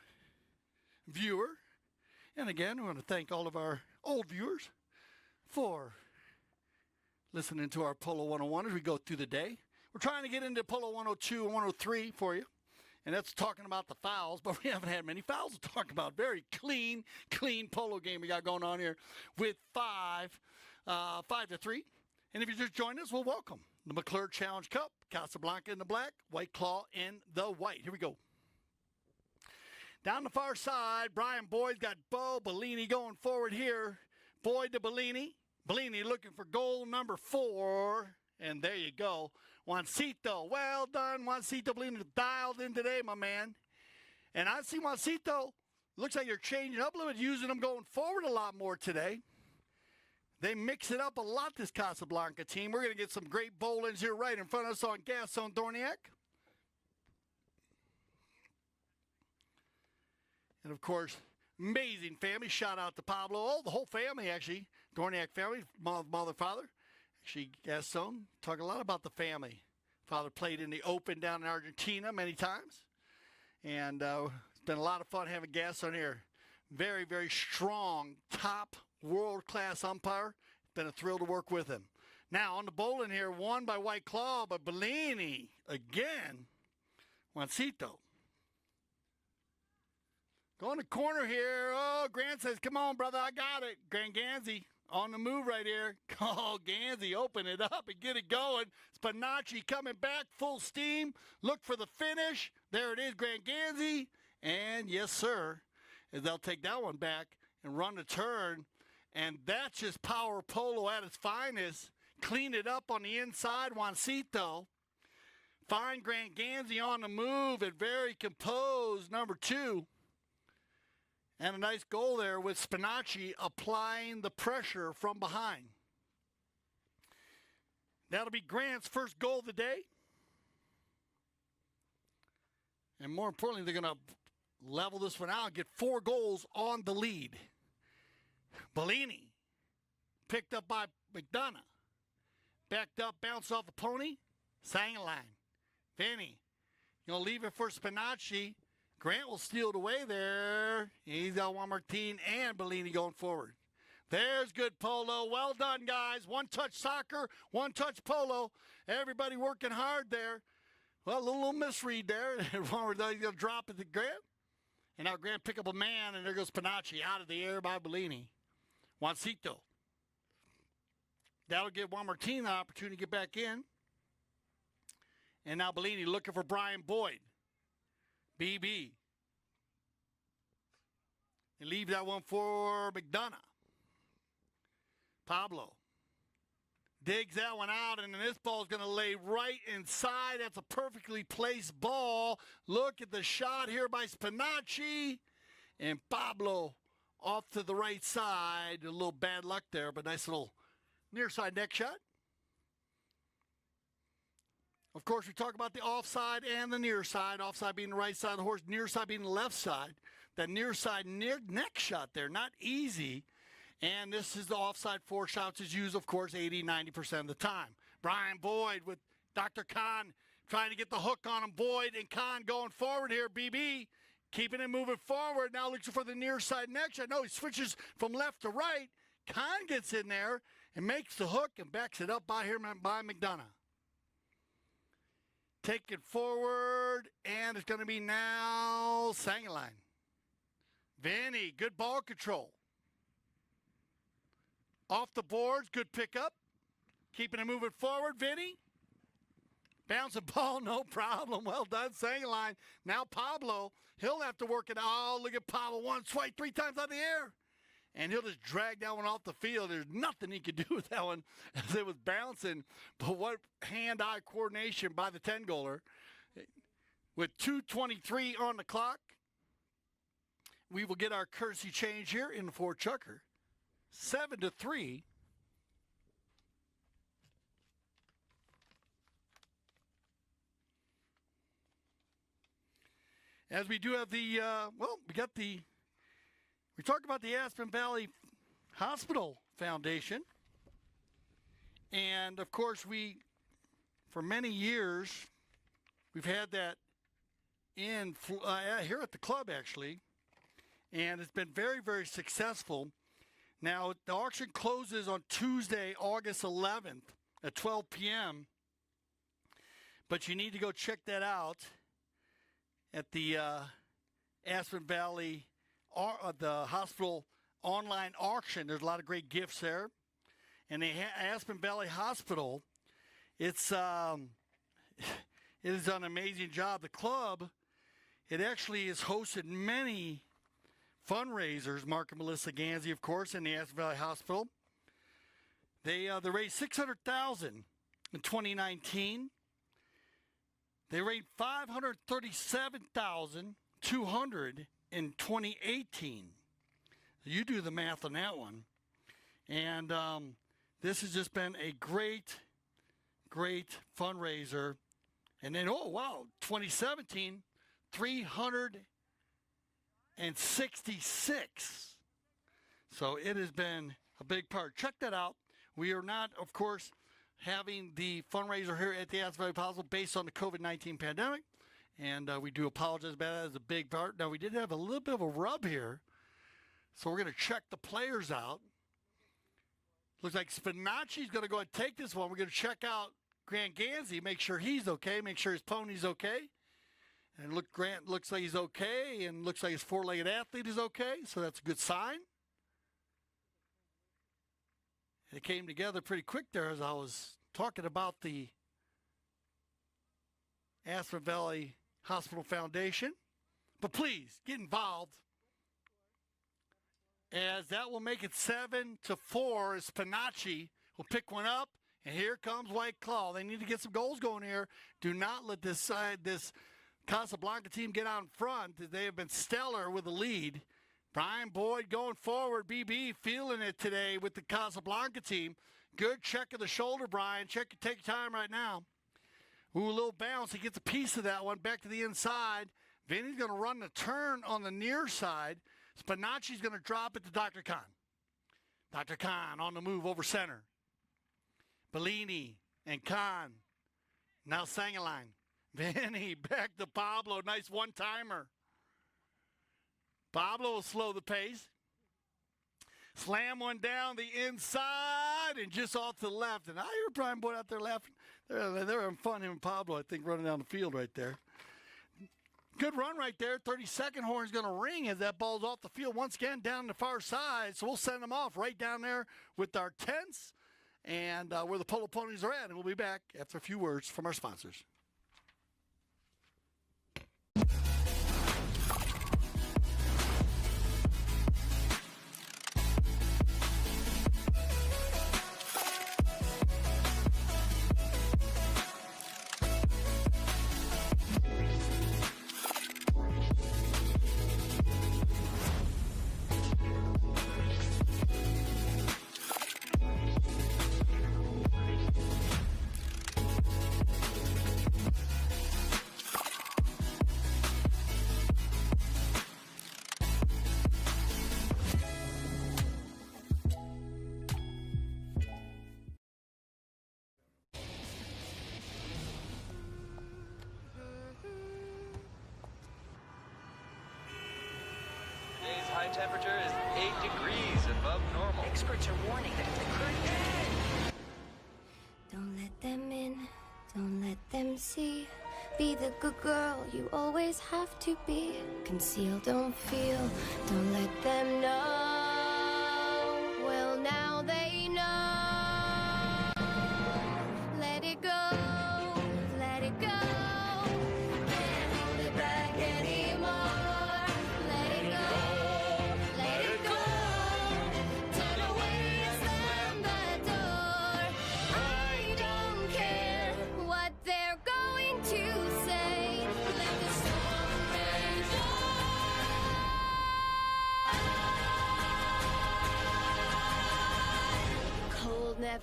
S1: viewer. And again, we want to thank all of our old viewers for listening to our Polo 101 as we go through the day. We're trying to get into Polo 102 and 103 for you. And that's talking about the fouls, but we haven't had many fouls to talk about. Very clean polo game we got going on here with 5-3. And if you just joined us, well, welcome. The McClure Challenge Cup, Casablanca in the black, White Claw in the white. Here we go. Down the far side, Brian Boyd's got Bo Bellini going forward here. Boyd to Bellini. Bellini looking for goal number 4. And there you go. Juancito, well done. Juancito Bellini dialed in today, my man. And I see Juancito, looks like you're changing up a little bit, using them going forward a lot more today. They mix it up a lot, this Casablanca team. We're going to get some great bowlings here right in front of us on Gaston Dorniac. And, of course, amazing family. Shout out to Pablo. Oh, the whole family, actually. Dorniac family, mother, father. Actually, Gaston, talk a lot about the family. Father played in the Open down in Argentina many times. And it's been a lot of fun having Gaston here. Very, very strong, top world-class umpire. It's been a thrill to work with him. Now, on the bowling here, won by White Claw, but Bellini, again, Juancito. Going to corner here. Oh, Grant says, come on, brother, I got it. Grant Ganzi on the move right here. Oh, Ganzi, open it up and get it going. Spinacci coming back, full steam. Look for the finish. There it is, Grant Ganzi. And yes, sir, as they'll take that one back and run the turn. And that's just power polo at its finest. Clean it up on the inside, Juancito. Fine Grant Ganzi on the move and very composed, number 2. And a nice goal there with Spinacci applying the pressure from behind. That'll be Grant's first goal of the day. And more importantly, they're going to level this one out and get 4 goals on the lead. Bellini, picked up by McDonough. Backed up, bounced off the pony. Sangaline. Vanny, going to leave it for Spinacci. Grant will steal it away there. He's got Juan Martin and Bellini going forward. There's good polo. Well done, guys. One-touch soccer, one-touch polo. Everybody working hard there. Well, a little misread there. Juan Martin's going to drop it to Grant. And now Grant pick up a man, and there goes Spinacci out of the air by Bellini. Juancito. That'll give Juan Martin the opportunity to get back in. And now Bellini looking for Brian Boyd. BB. And leave that one for McDonough. Pablo. Digs that one out, and then this ball is going to lay right inside. That's a perfectly placed ball. Look at the shot here by Spinacci. And Pablo off to the right side. A little bad luck there, but nice little near side neck shot. Of course, we talk about the offside and the near side. Offside being the right side of the horse, near side being the left side. That near side neck shot there, not easy. And this is the offside 4 shots is used, of course, 80-90% of the time. Brian Boyd with Dr. Khan trying to get the hook on him. Boyd and Khan going forward here. BB keeping it moving forward. Now looking for the near side neck shot. No, he switches from left to right. Khan gets in there and makes the hook and backs it up by McDonough. Take it forward, and it's going to be now Sangaline. Vanny, good ball control. Off the boards, good pickup. Keeping it moving forward, Vinny. Bouncing ball, no problem. Well done, second line. Now Pablo, he'll have to work it. Oh, look at Pablo. One swipe, 3 times out of the air. And he'll just drag that one off the field. There's nothing he could do with that one as it was bouncing. But what hand-eye coordination by the 10-goaler. With 2:23 on the clock, we will get our courtesy change here in the Fort Chucker. 7-3. As we do have we talked about the Aspen Valley Hospital Foundation. And, of course, for many years, we've had that here at the club, actually. And it's been very, very successful. Now, the auction closes on Tuesday, August 11th at 12 p.m. But you need to go check that out at the Aspen Valley, the hospital online auction. There's a lot of great gifts there. And the Aspen Valley Hospital, it is an amazing job. The club, it actually has hosted many fundraisers. Mark and Melissa Ganzi, of course, in the Aspen Valley Hospital. They raised $600,000 in 2019. They raised $537,200 in 2018. You do the math on that one. And this has just been a great, great fundraiser. And then, 2017, 366. So it has been a big part. Check that out. We are not, of course, having the fundraiser here at the Aspen Valley Hospital based on the COVID-19 pandemic. And we do apologize about that as a big part. Now, we did have a little bit of a rub here. So we're going to check the players out. Looks like Spinacci's going to go and take this one. We're going to check out Grant Ganzi, make sure he's okay, make sure his pony's okay. And Grant looks like he's okay, and looks like his four-legged athlete is okay, so that's a good sign. It came together pretty quick there as I was talking about the Aspen Valley Hospital Foundation. But please, get involved, as that will make it 7-4 as Spinacci will pick one up, and here comes White Claw. They need to get some goals going here. Do not let this Casablanca team get out in front. They have been stellar with the lead. Brian Boyd going forward. BB feeling it today with the Casablanca team. Good check of the shoulder, Brian. Take your time right now. Ooh, a little bounce. He gets a piece of that one back to the inside. Vinny's going to run the turn on the near side. Spinacci's going to drop it to Dr. Khan. Dr. Khan on the move over center. Bellini and Khan. Now Sangaline. Vinny back to Pablo. Nice one-timer. Pablo will slow the pace. Slam one down the inside and just off to the left. And I hear Brian Boyd out there laughing. They're having fun, him and Pablo, I think, running down the field right there. Good run right there. 32nd horn's going to ring as that ball's off the field once again down the far side. So we'll send them off right down there with our tents and where the Polo Ponies are at. And we'll be back after a few words from our sponsors.
S6: Today's high temperature is 8 degrees above normal.
S7: Experts are warning that if the current...
S8: Don't let them in, don't let them see. Be the good girl you always have to be. Conceal, don't feel, don't let them know. Well, now they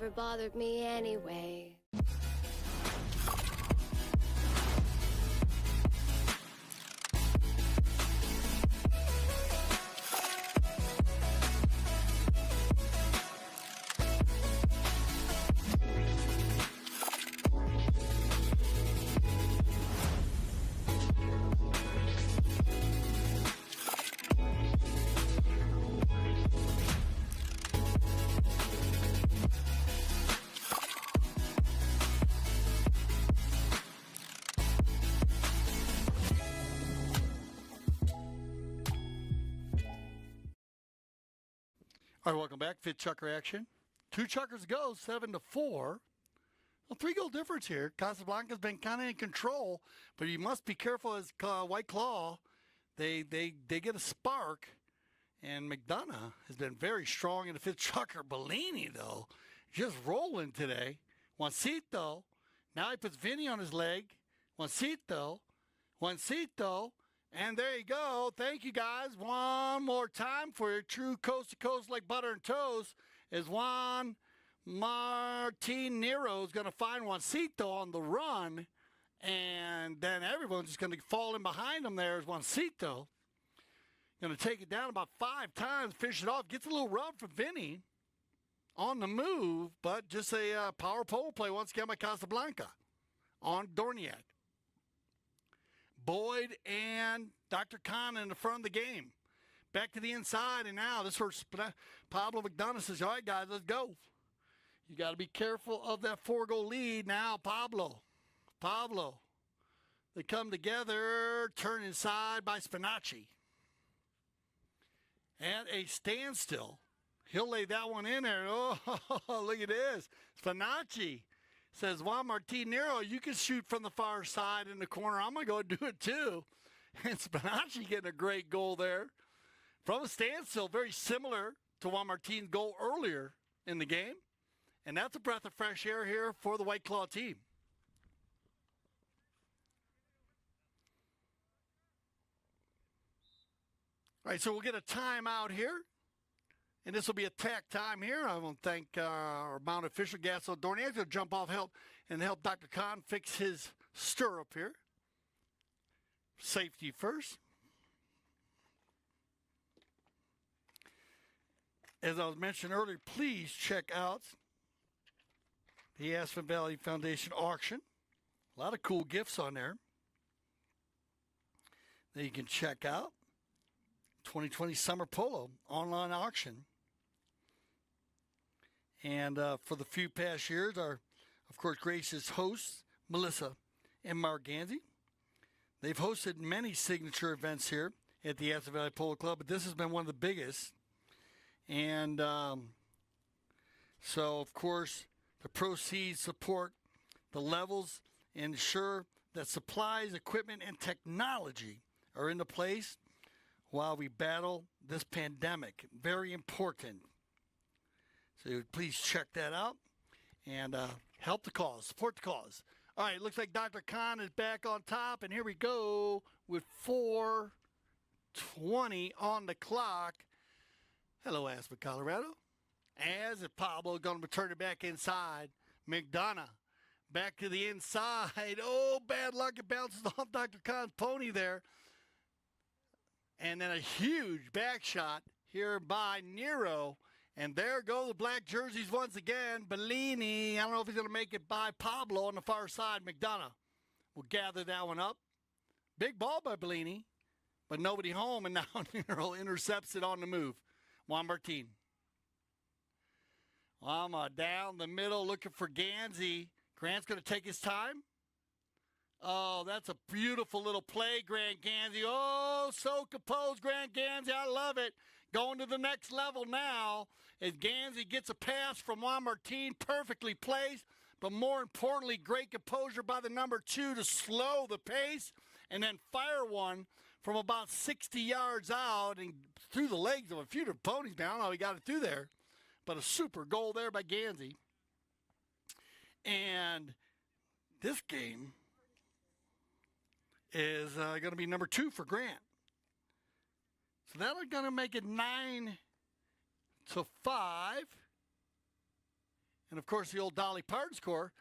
S8: never bothered me anyway.
S1: All right, welcome back. Fit Chucker action. 2 Chuckers to go, 7-4. Well, 3-goal difference here. Casablanca's been kind of in control, but you must be careful as White Claw. They get a spark, and McDonough has been very strong in the fifth Chucker. Bellini, though, just rolling today. Juancito. Now he puts Vinny on his leg. Juancito. And there you go. Thank you, guys. One more time for your true coast-to-coast like butter and toast is Juan Martin Nero is going to find Juancito on the run, and then everyone's just going to fall in behind him there as Juancito. Going to take it down about 5 times, finish it off. Gets a little rub from Vinny on the move, but just a power pole play once again by Casablanca on Dorniak. Boyd and Dr. Khan in the front of the game. Back to the inside, and now this is where Pablo McDonough says, all right, guys, let's go. You got to be careful of that 4-goal lead. Now, Pablo. They come together, turn inside by Spinacci. At a standstill. He'll lay that one in there. Oh, look at this. Spinacci says, Juan Martin Nero, you can shoot from the far side in the corner. I'm going to go do it too. And Spinacci getting a great goal there. From a standstill, very similar to Juan Martin's goal earlier in the game. And that's a breath of fresh air here for the White Claw team. All right, so we'll get a timeout here. And this will be attack time here. I want to thank our mount official, Gasso Dorniak, to jump off help Dr. Khan fix his stirrup here. Safety first. As I was mentioning earlier, please check out the Aspen Valley Foundation auction. A lot of cool gifts on there that you can check out. 2020 Summer Polo online auction. And for the few past years, our, of course, gracious hosts, Melissa and Mark Ganzi. They've hosted many signature events here at the Aspen Valley Polo Club, but this has been one of the biggest. And so, of course, the proceeds support the levels and ensure that supplies, equipment, and technology are into place while we battle this pandemic. Very important. So please check that out and help the cause, support the cause. All right, looks like Dr. Khan is back on top, and here we go with 4:20 on the clock. Hello, Aspen, Colorado. As if Pablo going to return it back inside. McDonough back to the inside. Oh, bad luck. It bounces off Dr. Khan's pony there. And then a huge back shot here by Nero. And there go the black jerseys once again. Bellini, I don't know if he's going to make it by Pablo on the far side. McDonough will gather that one up. Big ball by Bellini, but nobody home. And now Nero intercepts it on the move. Juan Martin. Down the middle looking for Ganzi. Grant's going to take his time. Oh, that's a beautiful little play, Grant Ganzi. Oh, so composed, Grant Ganzi. I love it. Going to the next level now as Ganzi gets a pass from Juan Martin, perfectly placed, but more importantly, great composure by the number 2 to slow the pace and then fire one from about 60 yards out and through the legs of a few ponies. I don't know how he got it through there, but a super goal there by Ganzi. And this game is going to be number 2 for Grant. So that's going to make it 9-5. and, of course, the old Dolly Parton score.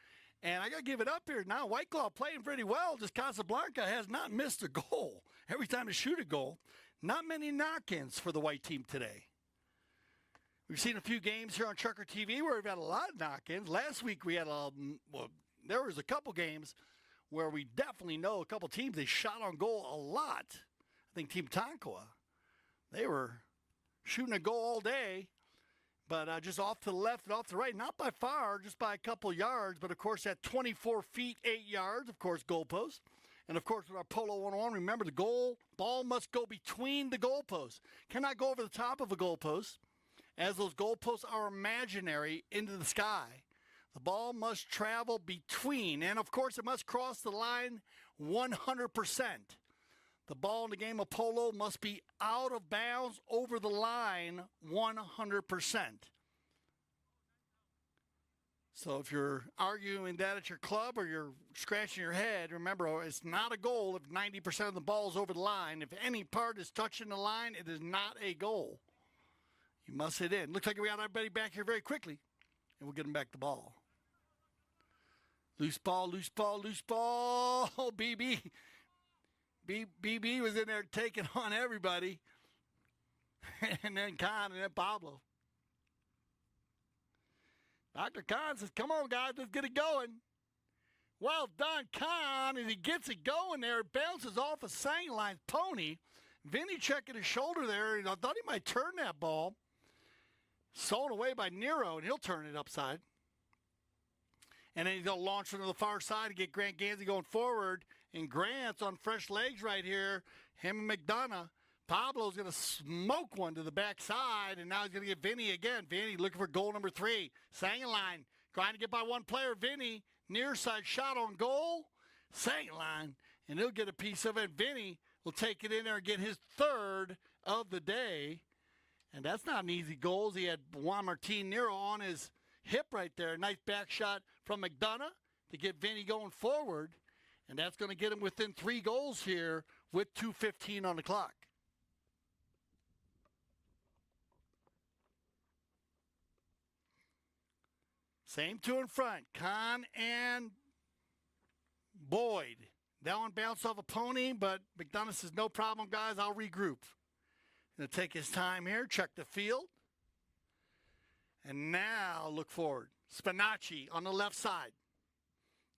S1: And I got to give it up here now. White Claw playing pretty well. Just Casablanca has not missed a goal every time they shoot a goal. Not many knock-ins for the white team today. We've seen a few games here on ChukkerTV where we've had a lot of knock-ins. Last week we had there was a couple games where we definitely know a couple teams, they shot on goal a lot. I think Team Tonkawa, they were shooting a goal all day. But just off to the left and off to the right, not by far, just by a couple yards. But, of course, at 24 feet, 8 yards, of course, goalpost. And, of course, with our Polo 101, remember the ball must go between the goalposts. Cannot go over the top of a goalpost, as those goalposts are imaginary into the sky. The ball must travel between, and, of course, it must cross the line 100%. The ball in the game of polo must be out of bounds over the line 100%. So if you're arguing that at your club or you're scratching your head, remember, it's not a goal if 90% of the ball is over the line. If any part is touching the line, it is not a goal. You must hit in. Looks like we got everybody back here very quickly, and we'll get them back the ball. Loose ball, loose ball, loose ball. Oh, BB. BB was in there taking on everybody. And then Khan and then Pablo. Dr. Khan says, come on, guys, let's get it going. Well done, Khan. As he gets it going there, it bounces off a Sangaline's pony. Vinny checking his shoulder there. And I thought he might turn that ball. Sold away by Nero, and he'll turn it upside. And then he's going to launch from the far side to get Grant Gansey going forward. And Grant's on fresh legs right here. Him and McDonough. Pablo's going to smoke one to the backside, and now he's going to get Vinny again. Vinny looking for goal number 3. Sangaline trying to get by one player. Vinny, near side shot on goal. Sangaline, and he'll get a piece of it. Vinny will take it in there and get his 3rd of the day. And that's not an easy goal. He had Juan Martin Nero on his hip right there. Nice back shot from McDonough to get Vinny going forward. And that's going to get him within 3 goals here with 2:15 on the clock. Same 2 in front. Khan and Boyd. That one bounced off a pony, but McDonough says, no problem, guys. I'll regroup. Going to take his time here, check the field. And now look forward. Spinacci on the left side.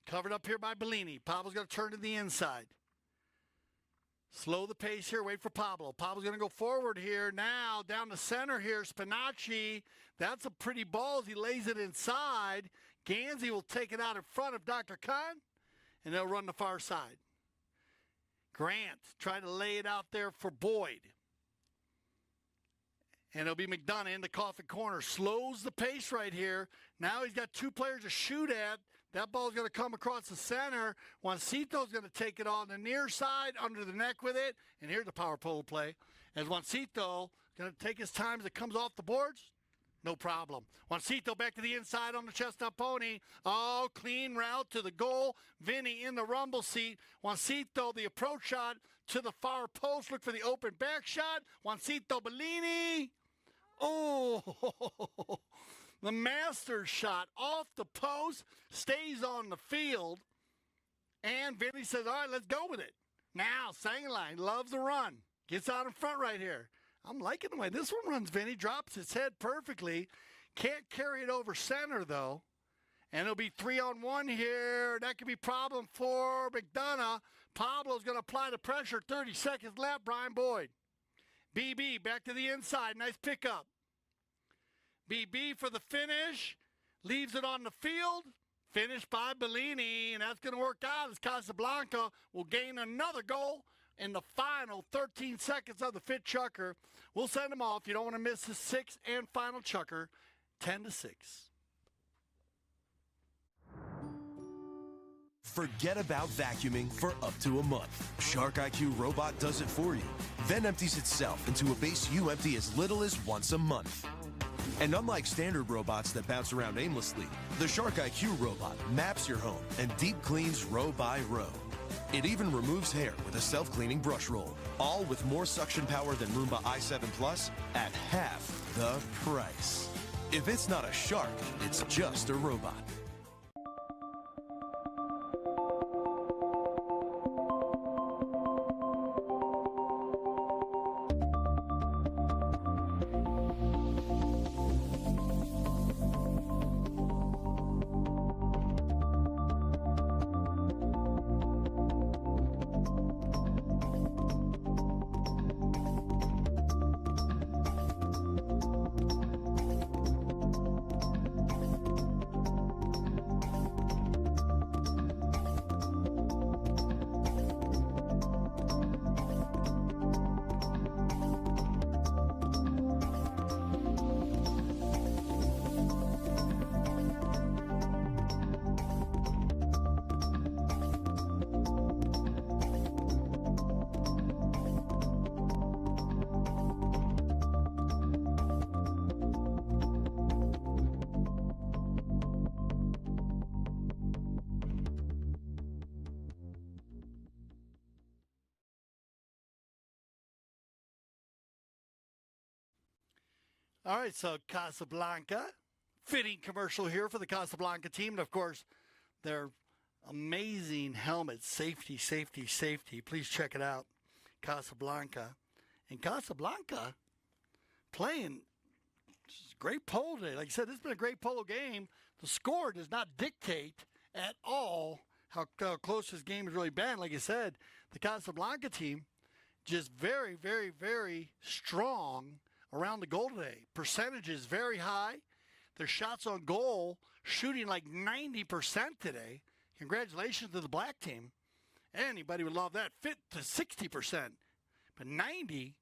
S1: Covered up here by Bellini. Pablo's going to turn to the inside. Slow the pace here. Wait for Pablo. Pablo's going to go forward here. Now down the center here. Spinacci. That's a pretty ball as he lays it inside. Gansey will take it out in front of Dr. Khan. And they'll run the far side. Grant trying to lay it out there for Boyd. And it'll be McDonough in the coffin corner. Slows the pace right here. Now he's got 2 players to shoot at. That ball's going to come across the center. Juancito's going to take it on the near side, under the neck with it. And here's the power pole play. As Juancito going to take his time as it comes off the boards. No problem. Juancito back to the inside on the chestnut pony. Oh, clean route to the goal. Vinny in the rumble seat. Juancito, the approach shot to the far post. Look for the open back shot. Juancito Bellini. Oh, the master shot off the post, stays on the field, and Vinny says, all right, let's go with it. Now, Sangaline loves the run. Gets out in front right here. I'm liking the way this one runs, Vinny. Drops his head perfectly. Can't carry it over center, though. And it'll be 3-on-1 here. That could be a problem for McDonough. Pablo's going to apply the pressure. 30 seconds left, Brian Boyd. BB back to the inside. Nice pickup. BB for the finish. Leaves it on the field. Finished by Bellini. And that's going to work out as Casablanca will gain another goal in the final 13 seconds of the fifth chukker. We'll send them off. You don't want to miss the 6th and final chukker. 10-6.
S9: Forget about vacuuming for up to a month. Shark IQ Robot does it for you, then empties itself into a base you empty as little as once a month. And unlike standard robots that bounce around aimlessly, the Shark IQ Robot maps your home and deep cleans row by row. It even removes hair with a self-cleaning brush roll, all with more suction power than Roomba i7 Plus at half the price. If it's not a shark, it's just a robot.
S1: All right, so Casablanca, fitting commercial here for the Casablanca team. And, of course, their amazing helmets, safety, safety, safety. Please check it out, Casablanca. And Casablanca playing great polo today. Like I said, this has been a great polo game. The score does not dictate at all how close this game has really been. Like I said, the Casablanca team just very, very, very strong around the goal today. Percentage is very high. Their shots on goal shooting like 90% today. Congratulations to the black team. Anybody would love that. Fit to 60%, but 90%.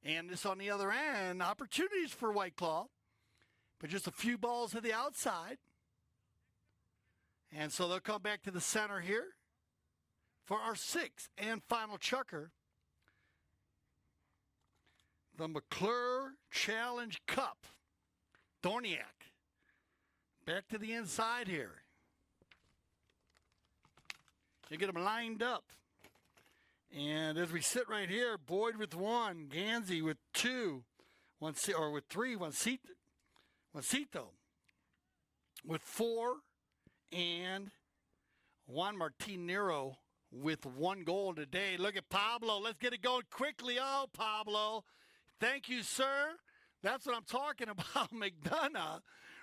S1: And this on the other end, opportunities for White Claw, but just a few balls to the outside. And so they'll come back to the center here for our sixth and final chukker. The McClure Challenge Cup. Dorniak. Back to the inside here. You get them lined up. And as we sit right here, Boyd with 1, Gansey with 2, with 3, Juancito with 4, and Juan Martin Nero with 1 goal today. Look at Pablo. Let's get it going quickly. Oh, Pablo. Thank you, sir. That's what I'm talking about. McDonough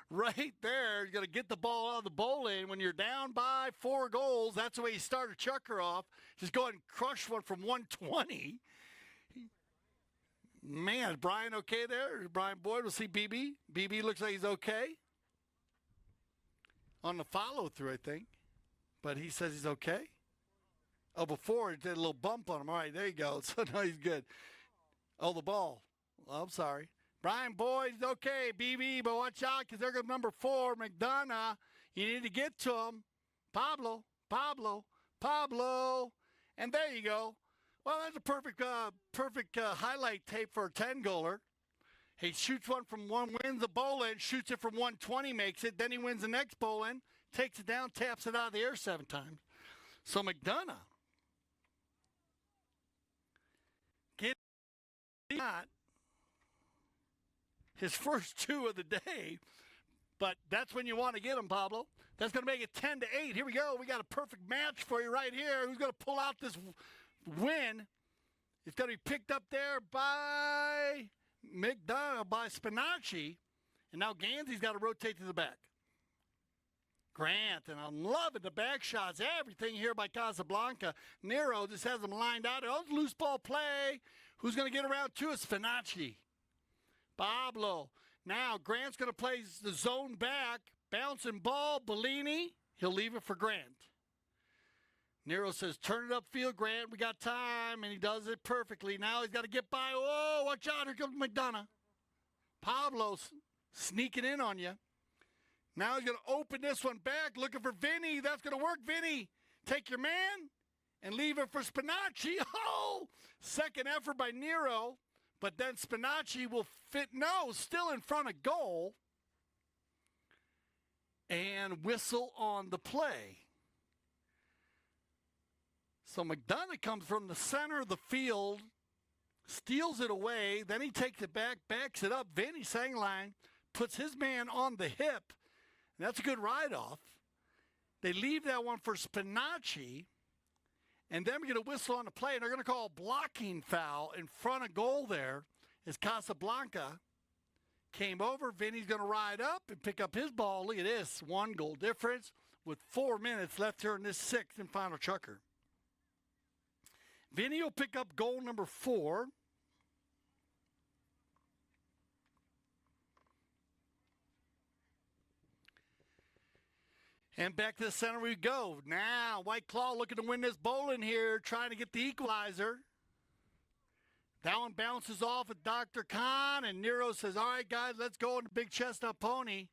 S1: right there. You're going to get the ball out of the bowl lane. When you're down by 4 goals, that's the way you start a chukker off. Just go ahead and crush one from 120. Man, is Brian okay there? Brian Boyd, we'll see BB. BB looks like he's okay. On the follow-through, I think. But he says he's okay. Oh, before he did a little bump on him. All right, there you go. So now he's good. Oh, the ball. Well, I'm sorry. Brian Boyd's okay, BB, but watch out because they're going to number 4, McDonough. You need to get to him. Pablo. And there you go. Well, that's a perfect highlight tape for a 10-goaler. He shoots one from 1, wins the bowl in, shoots it from 120, makes it. Then he wins the next bowl in, takes it down, taps it out of the air 7 times. So McDonough. Not his first 2 of the day, but that's when you want to get him, Pablo. That's going to make it 10-8. Here we go. We got a perfect match for you right here. Who's going to pull out this win? It's going to be picked up there by McDonough, by Spinacci, and now Gansey's got to rotate to the back. Grant, and I'm loving the back shots, everything here by Casablanca. Nero just has them lined out. Oh, loose ball play. Who's going to get around to it? Spinacci. Pablo. Now, Grant's going to play the zone back. Bouncing ball. Bellini. He'll leave it for Grant. Nero says, turn it upfield, Grant. We got time. And he does it perfectly. Now he's got to get by. Oh, watch out. Here comes McDonough. Pablo sneaking in on you. Now he's going to open this one back. Looking for Vinny. That's going to work, Vinny. Take your man and leave it for Spinacci. Oh, second effort by Nero. But then Spinacci will fit. No, still in front of goal. And whistle on the play. So McDonough comes from the center of the field, steals it away. Then he takes it back, backs it up. Vinny Sangline puts his man on the hip, and that's a good ride-off. They leave that one for Spinacci, and then we get a whistle on the play, and they're going to call a blocking foul in front of goal there as Casablanca came over. Vinny's going to ride up and pick up his ball. Look at this, 1 goal difference with 4 minutes left here in this 6th and final chukker. Vinny will pick up goal number 4. And back to the center we go. Now, White Claw looking to win this bowling here, trying to get the equalizer. That one bounces off at Dr. Khan, and Nero says, all right, guys, let's go on the big chestnut pony.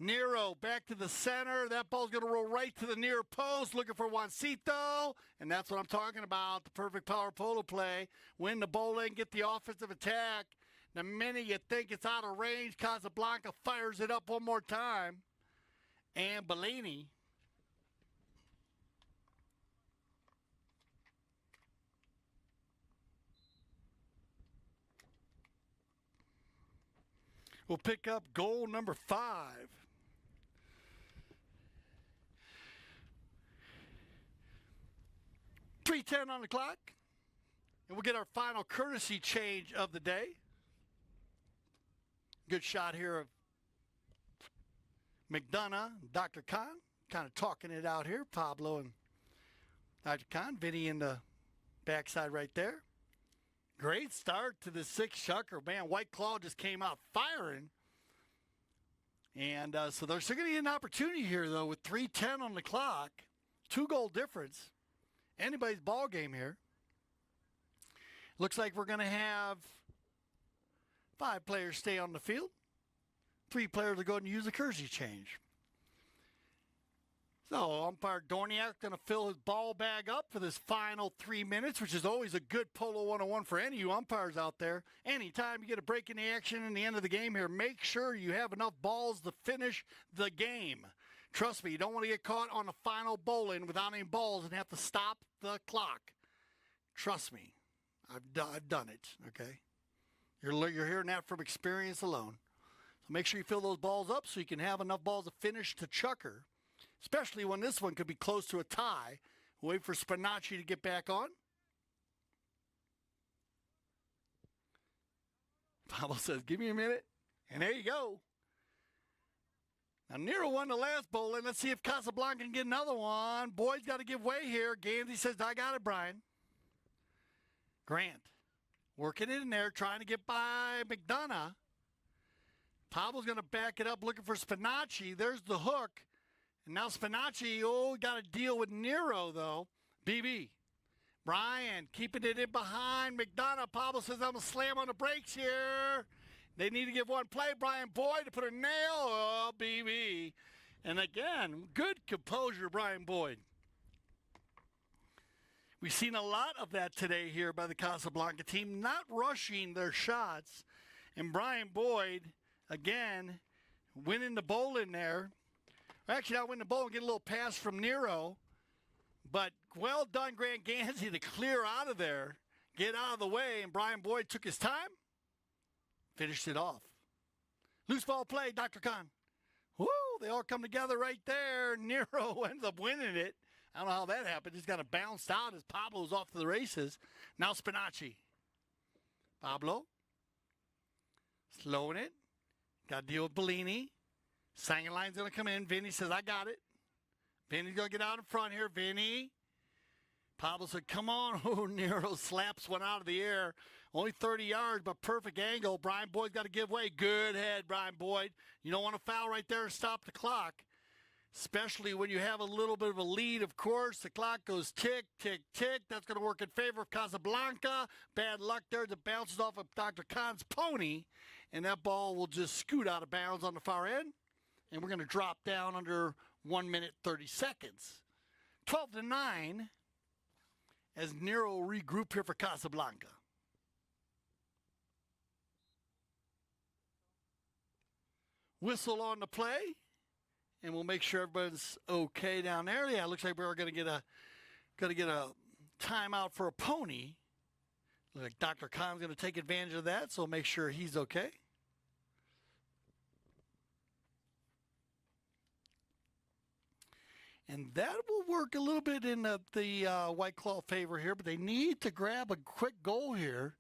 S1: Nero back to the center. That ball's going to roll right to the near post, looking for Juancito. And that's what I'm talking about, the perfect power polo play. Win the bowling, get the offensive attack. The minute you think it's out of range, Casablanca fires it up one more time. And Bellini will pick up goal number 5. 3:10 on the clock, and we'll get our final courtesy change of the day. Good shot here of McDonough, Dr. Khan, kind of talking it out here. Pablo and Dr. Khan, Vinny in the backside right there. Great start to the 6th chukker. Man, White Claw just came out firing. And so they're still going to get an opportunity here, though, with 3:10 on the clock. 2-goal difference. Anybody's ball game here. Looks like we're going to have 5 players stay on the field. 3 players will go ahead and use the courtesy change. So umpire Dorniak going to fill his ball bag up for this final 3 minutes, which is always a good Polo 101 for any of you umpires out there. Anytime you get a break in the action in the end of the game here, make sure you have enough balls to finish the game. Trust me, you don't want to get caught on the final bowling without any balls and have to stop the clock. Trust me, I've done it, okay? You're hearing that from experience alone. So make sure you fill those balls up so you can have enough balls to finish to chukker, especially when this one could be close to a tie. Wait for Spinacci to get back on. Pablo says, give me a minute. And there you go. Now, Nero won the last bowling. Let's see if Casablanca can get another one. Boyd's got to give way here. Gansey says, I got it, Brian. Grant working it in there, trying to get by McDonough. Pablo's going to back it up, looking for Spinacci. There's the hook. And now Spinacci, got to deal with Nero, though. BB. Brian keeping it in behind McDonough. Pablo says, I'm going to slam on the brakes here. They need to give one play. Brian Boyd to put a nail. Oh, BB. And again, good composure, Brian Boyd. We've seen a lot of that today here by the Casablanca team, not rushing their shots. And Brian Boyd, again, winning the bowl in there. Actually, not winning the bowl and get a little pass from Nero. But well done, Grant Gansey, to clear out of there, get out of the way. And Brian Boyd took his time. Finished it off. Loose ball play, Dr. Khan. Woo, they all come together right there. Nero ends up winning it. I don't know how that happened. He's got to bounce out as Pablo's off to the races. Now Spinacci. Pablo. Slowing it. Got to deal with Bellini. Sangerline's going to come in. Vinny says, I got it. Vinny's going to get out in front here. Vinny. Pablo said, come on. Oh, Nero slaps one out of the air. Only 30 yards, but perfect angle. Brian Boyd's got to give way. Good head, Brian Boyd. You don't want to foul right there and stop the clock, especially when you have a little bit of a lead, of course. The clock goes tick, tick, tick. That's going to work in favor of Casablanca. Bad luck there. It bounces off of Dr. Khan's pony, and that ball will just scoot out of bounds on the far end, and we're going to drop down under 1 minute, 30 seconds. 12-9 as Nero regroup here for Casablanca. Whistle on the play, and we'll make sure everybody's okay down there. Yeah, it looks like we're going to get a timeout for a pony. Looks like Dr. Khan's going to take advantage of that, so make sure he's okay. And that will work a little bit in the White Claw favor here, but they need to grab a quick goal here.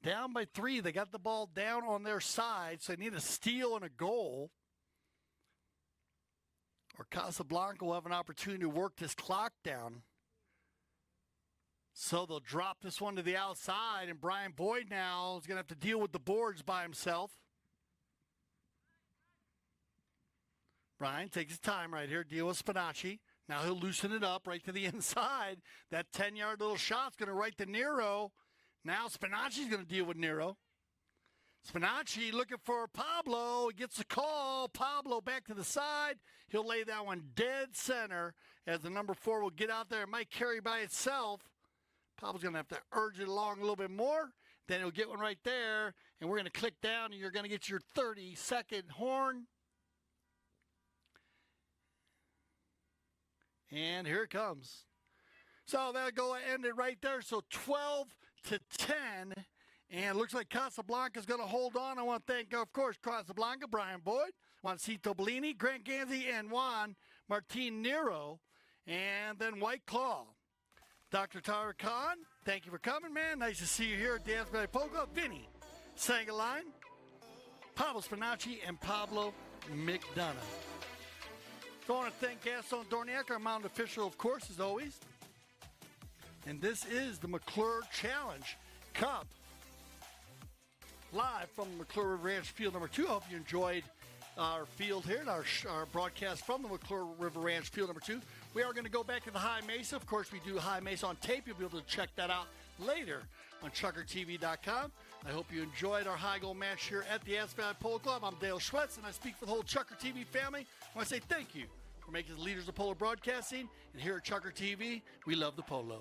S1: Down by 3. They got the ball down on their side, so they need a steal and a goal. Or Casablanca will have an opportunity to work this clock down. So they'll drop this one to the outside, and Brian Boyd now is going to have to deal with the boards by himself. Brian takes his time right here, deal with Spinacci. Now he'll loosen it up right to the inside. That 10-yard little shot's going to right to Nero. Now Spinacci's going to deal with Nero. Spinacci looking for Pablo. He gets the call. Pablo back to the side. He'll lay that one dead center as the number 4 will get out there. It might carry by itself. Pablo's going to have to urge it along a little bit more. Then he'll get one right there. And we're going to click down, and you're going to get your 30-second horn. And here it comes. So that'll go end it right there. So 12-10. And it looks like Casablanca's going to hold on. I want to thank, of course, Casablanca, Brian Boyd, Juancito Bellini, Grant Gansey, and Juan Martin Nero. And then White Claw. Dr. Tyler Khan, thank you for coming, man. Nice to see you here at the Aspen Valley Polo Club. Vinny Sangaline, Pablo Spinacci, and Pablo McDonough. So I want to thank Gaston Dorniak, our mountain official, of course, as always. And this is the McClure Challenge Cup. Live from McClure River Ranch Field number 2. I hope you enjoyed our field here, and our broadcast from the McClure River Ranch Field number 2. We are going to go back to the High Mesa. Of course, we do High Mesa on tape. You'll be able to check that out later on ChukkerTV.com. I hope you enjoyed our high goal match here at the Aspen Valley Polo Club. I'm Dale Schwetz, and I speak for the whole Chucker TV family. I want to say thank you for making us leaders of polo broadcasting. And here at Chucker TV, we love the polo.